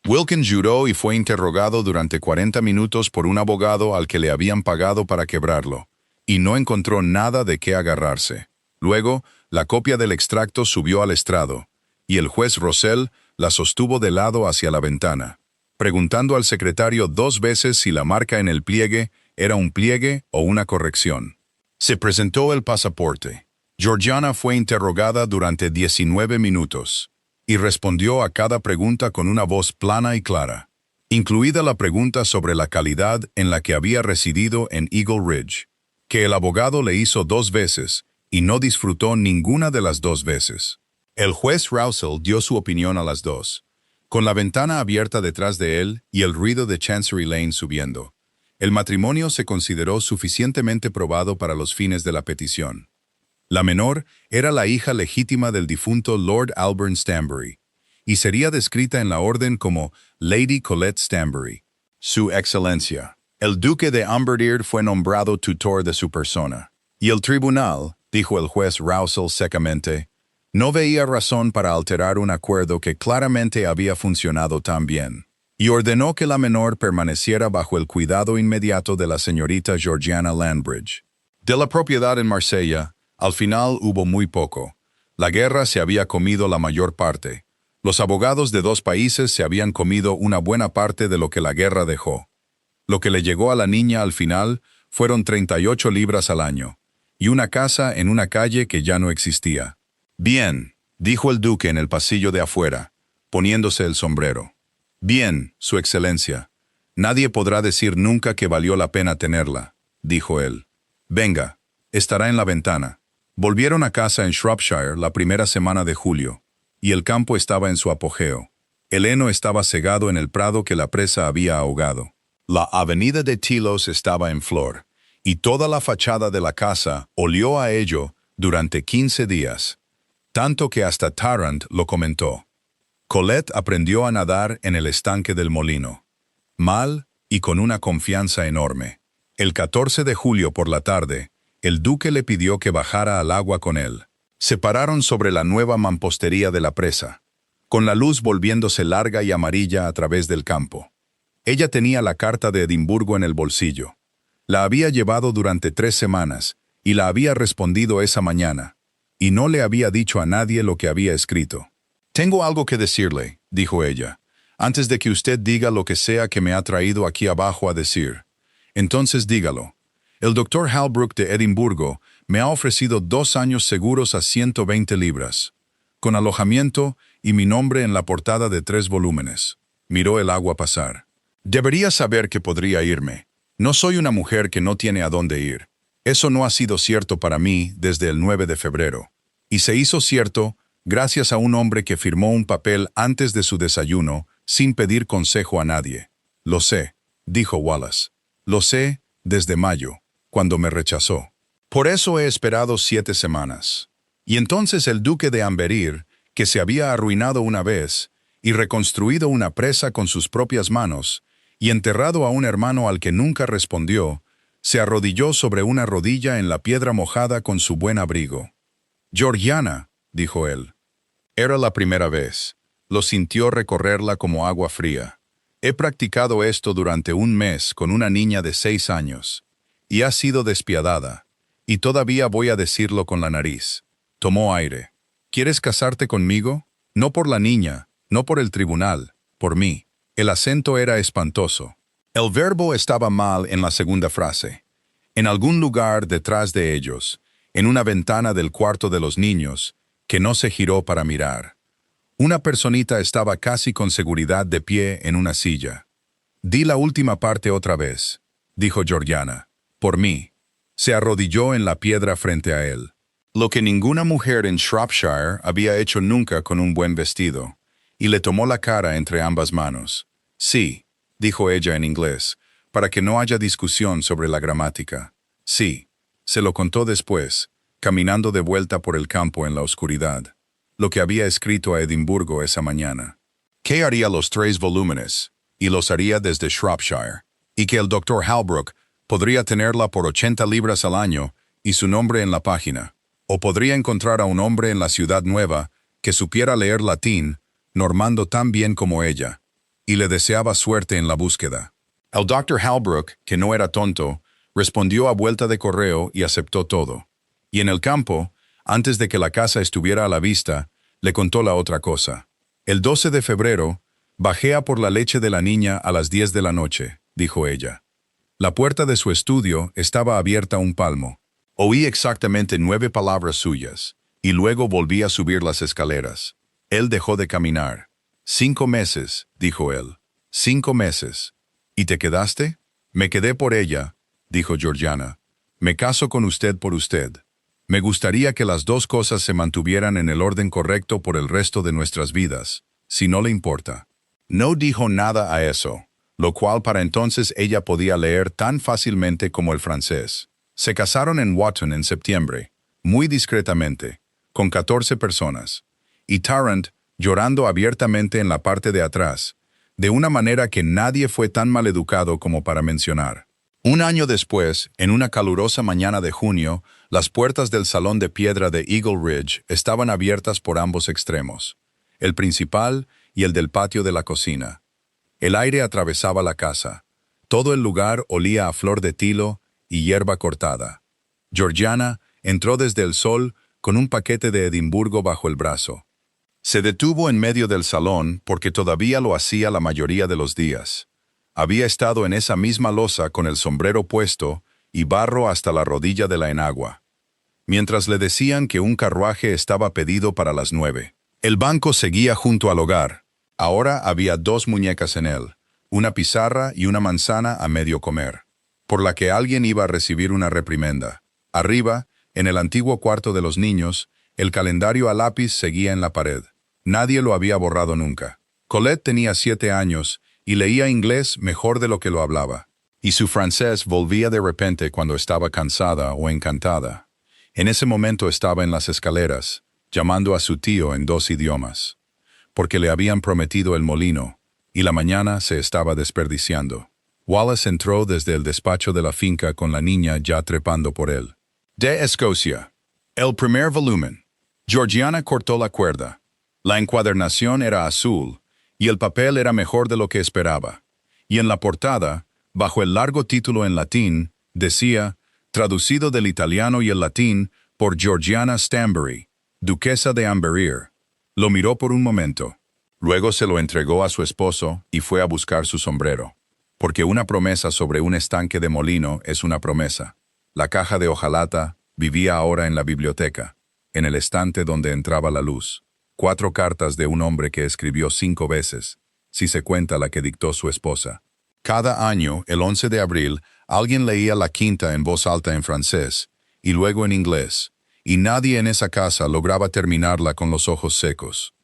Wilkins lloró y fue interrogado durante 40 minutos por un abogado al que le habían pagado para quebrarlo, y no encontró nada de qué agarrarse. Luego, la copia del extracto subió al estrado, y el juez Russell la sostuvo de lado hacia la ventana, preguntando al secretario 2 veces si la marca en el pliegue era un pliegue o una corrección. Se presentó el pasaporte. Georgiana fue interrogada durante 19 minutos y respondió a cada pregunta con una voz plana y clara, incluida la pregunta sobre la calidad en la que había residido en Eagle Ridge, que el abogado le hizo 2 veces y no disfrutó ninguna de las 2 veces. El juez Russell dio su opinión a las 2, con la ventana abierta detrás de él y el ruido de Chancery Lane subiendo. El matrimonio se consideró suficientemente probado para los fines de la petición. La menor era la hija legítima del difunto Lord Alburn Stanbury, y sería descrita en la orden como Lady Colette Stanbury. Su Excelencia, el duque de Umberdeard fue nombrado tutor de su persona, y el tribunal, dijo el juez Russell secamente, no veía razón para alterar un acuerdo que claramente había funcionado tan bien, y ordenó que la menor permaneciera bajo el cuidado inmediato de la señorita Georgiana Landbridge. De la propiedad en Marsella, al final hubo muy poco. La guerra se había comido la mayor parte. Los abogados de 2 países se habían comido una buena parte de lo que la guerra dejó. Lo que le llegó a la niña al final fueron 38 libras al año, y una casa en una calle que ya no existía. Bien, dijo el duque en el pasillo de afuera, poniéndose el sombrero. Bien, Su Excelencia. Nadie podrá decir nunca que valió la pena tenerla, dijo él. Venga, estará en la ventana. Volvieron a casa en Shropshire la primera semana de julio, y el campo estaba en su apogeo. El heno estaba cegado en el prado que la presa había ahogado. La avenida de Tilos estaba en flor, y toda la fachada de la casa olió a ello durante 15 días, tanto que hasta Tarrant lo comentó. Colette aprendió a nadar en el estanque del molino, mal y con una confianza enorme. El 14 de julio por la tarde, el duque le pidió que bajara al agua con él. Se pararon sobre la nueva mampostería de la presa, con la luz volviéndose larga y amarilla a través del campo. Ella tenía la carta de Edimburgo en el bolsillo. La había llevado durante 3 semanas, y la había respondido esa mañana, y no le había dicho a nadie lo que había escrito. «Tengo algo que decirle», dijo ella, «antes de que usted diga lo que sea que me ha traído aquí abajo a decir. Entonces dígalo. El doctor Halbrook de Edimburgo me ha ofrecido 2 años seguros a 120 libras, con alojamiento y mi nombre en la portada de 3 volúmenes. Miró el agua pasar. Debería saber que podría irme. No soy una mujer que no tiene a dónde ir. Eso no ha sido cierto para mí desde el 9 de febrero. Y se hizo cierto gracias a un hombre que firmó un papel antes de su desayuno sin pedir consejo a nadie. Lo sé, dijo Wallace. Lo sé desde mayo, cuando me rechazó. Por eso he esperado 7 semanas. Y entonces el duque de Umberdeard, que se había arruinado una vez y reconstruido una presa con sus propias manos, y enterrado a un hermano al que nunca respondió, se arrodilló sobre una rodilla en la piedra mojada con su buen abrigo. «Georgiana», dijo él. Era la primera vez. Lo sintió recorrerla como agua fría. «He practicado esto durante 1 mes con una niña de 6 años, y ha sido despiadada, y todavía voy a decirlo con la nariz». Tomó aire. «¿Quieres casarte conmigo? No por la niña, no por el tribunal, por mí». El acento era espantoso. El verbo estaba mal en la segunda frase. En algún lugar detrás de ellos, en una ventana del cuarto de los niños, que no se giró para mirar, una personita estaba casi con seguridad de pie en una silla. «Di la última parte otra vez», dijo Georgiana. «Por mí». Se arrodilló en la piedra frente a él. Lo que ninguna mujer en Shropshire había hecho nunca con un buen vestido, y le tomó la cara entre ambas manos. «Sí», dijo ella en inglés, para que no haya discusión sobre la gramática. «Sí». Se lo contó después, caminando de vuelta por el campo en la oscuridad, lo que había escrito a Edimburgo esa mañana. Que haría los 3 volúmenes, y los haría desde Shropshire, y que el doctor Halbrook podría tenerla por 80 libras al año y su nombre en la página, o podría encontrar a un hombre en la ciudad nueva que supiera leer latín, normando tan bien como ella, y le deseaba suerte en la búsqueda. El Dr. Halbrook, que no era tonto, respondió a vuelta de correo y aceptó todo. Y en el campo, antes de que la casa estuviera a la vista, le contó la otra cosa. El 12 de febrero, bajé a por la leche de la niña a las 10 de la noche, dijo ella. La puerta de su estudio estaba abierta un palmo. Oí exactamente 9 palabras suyas, y luego volví a subir las escaleras. Él dejó de caminar. 5 meses, dijo él. 5 meses. ¿Y te quedaste? Me quedé por ella, dijo Georgiana. Me caso con usted por usted. Me gustaría que las dos cosas se mantuvieran en el orden correcto por el resto de nuestras vidas, si no le importa. No dijo nada a eso, lo cual para entonces ella podía leer tan fácilmente como el francés. Se casaron en Wotton en septiembre, muy discretamente, con 14 personas, y Tarrant llorando abiertamente en la parte de atrás, de una manera que nadie fue tan maleducado como para mencionar. Un año después, en una calurosa mañana de junio, las puertas del salón de piedra de Eagle Ridge estaban abiertas por ambos extremos, el principal y el del patio de la cocina. El aire atravesaba la casa. Todo el lugar olía a flor de tilo y hierba cortada. Georgiana entró desde el sol con un paquete de Edimburgo bajo el brazo. Se detuvo en medio del salón porque todavía lo hacía la mayoría de los días. Había estado en esa misma loza con el sombrero puesto y barro hasta la rodilla de la enagua. Mientras le decían que un carruaje estaba pedido para las 9. El banco seguía junto al hogar. Ahora había 2 muñecas en él, una pizarra y una manzana a medio comer, por la que alguien iba a recibir una reprimenda. Arriba, en el antiguo cuarto de los niños, el calendario a lápiz seguía en la pared. Nadie lo había borrado nunca. Colette tenía 7 años y leía inglés mejor de lo que lo hablaba. Y su francés volvía de repente cuando estaba cansada o encantada. En ese momento estaba en las escaleras, llamando a su tío en 2 idiomas, porque le habían prometido el molino, y la mañana se estaba desperdiciando. Wallace entró desde el despacho de la finca con la niña ya trepando por él. De Escocia. El primer volumen. Georgiana cortó la cuerda. La encuadernación era azul, y el papel era mejor de lo que esperaba. Y en la portada, bajo el largo título en latín, decía, traducido del italiano y el latín por Georgiana Stanbury, duquesa de Amberire. Lo miró por un momento. Luego se lo entregó a su esposo y fue a buscar su sombrero. Porque una promesa sobre un estanque de molino es una promesa. La caja de hojalata vivía ahora en la biblioteca, en el estante donde entraba la luz. 4 cartas de un hombre que escribió 5 veces, si se cuenta la que dictó su esposa. Cada año, el 11 de abril, alguien leía la quinta en voz alta en francés, y luego en inglés, y nadie en esa casa lograba terminarla con los ojos secos.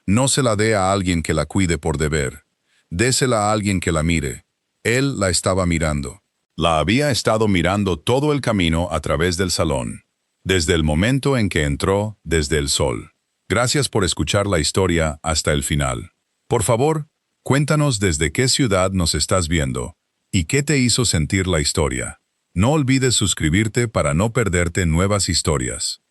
No se la dé a alguien que la cuide por deber. Désela a alguien que la mire. Él la estaba mirando. La había estado mirando todo el camino a través del salón, desde el momento en que entró desde el sol. Gracias por escuchar la historia hasta el final. Por favor, cuéntanos desde qué ciudad nos estás viendo y qué te hizo sentir la historia. No olvides suscribirte para no perderte nuevas historias.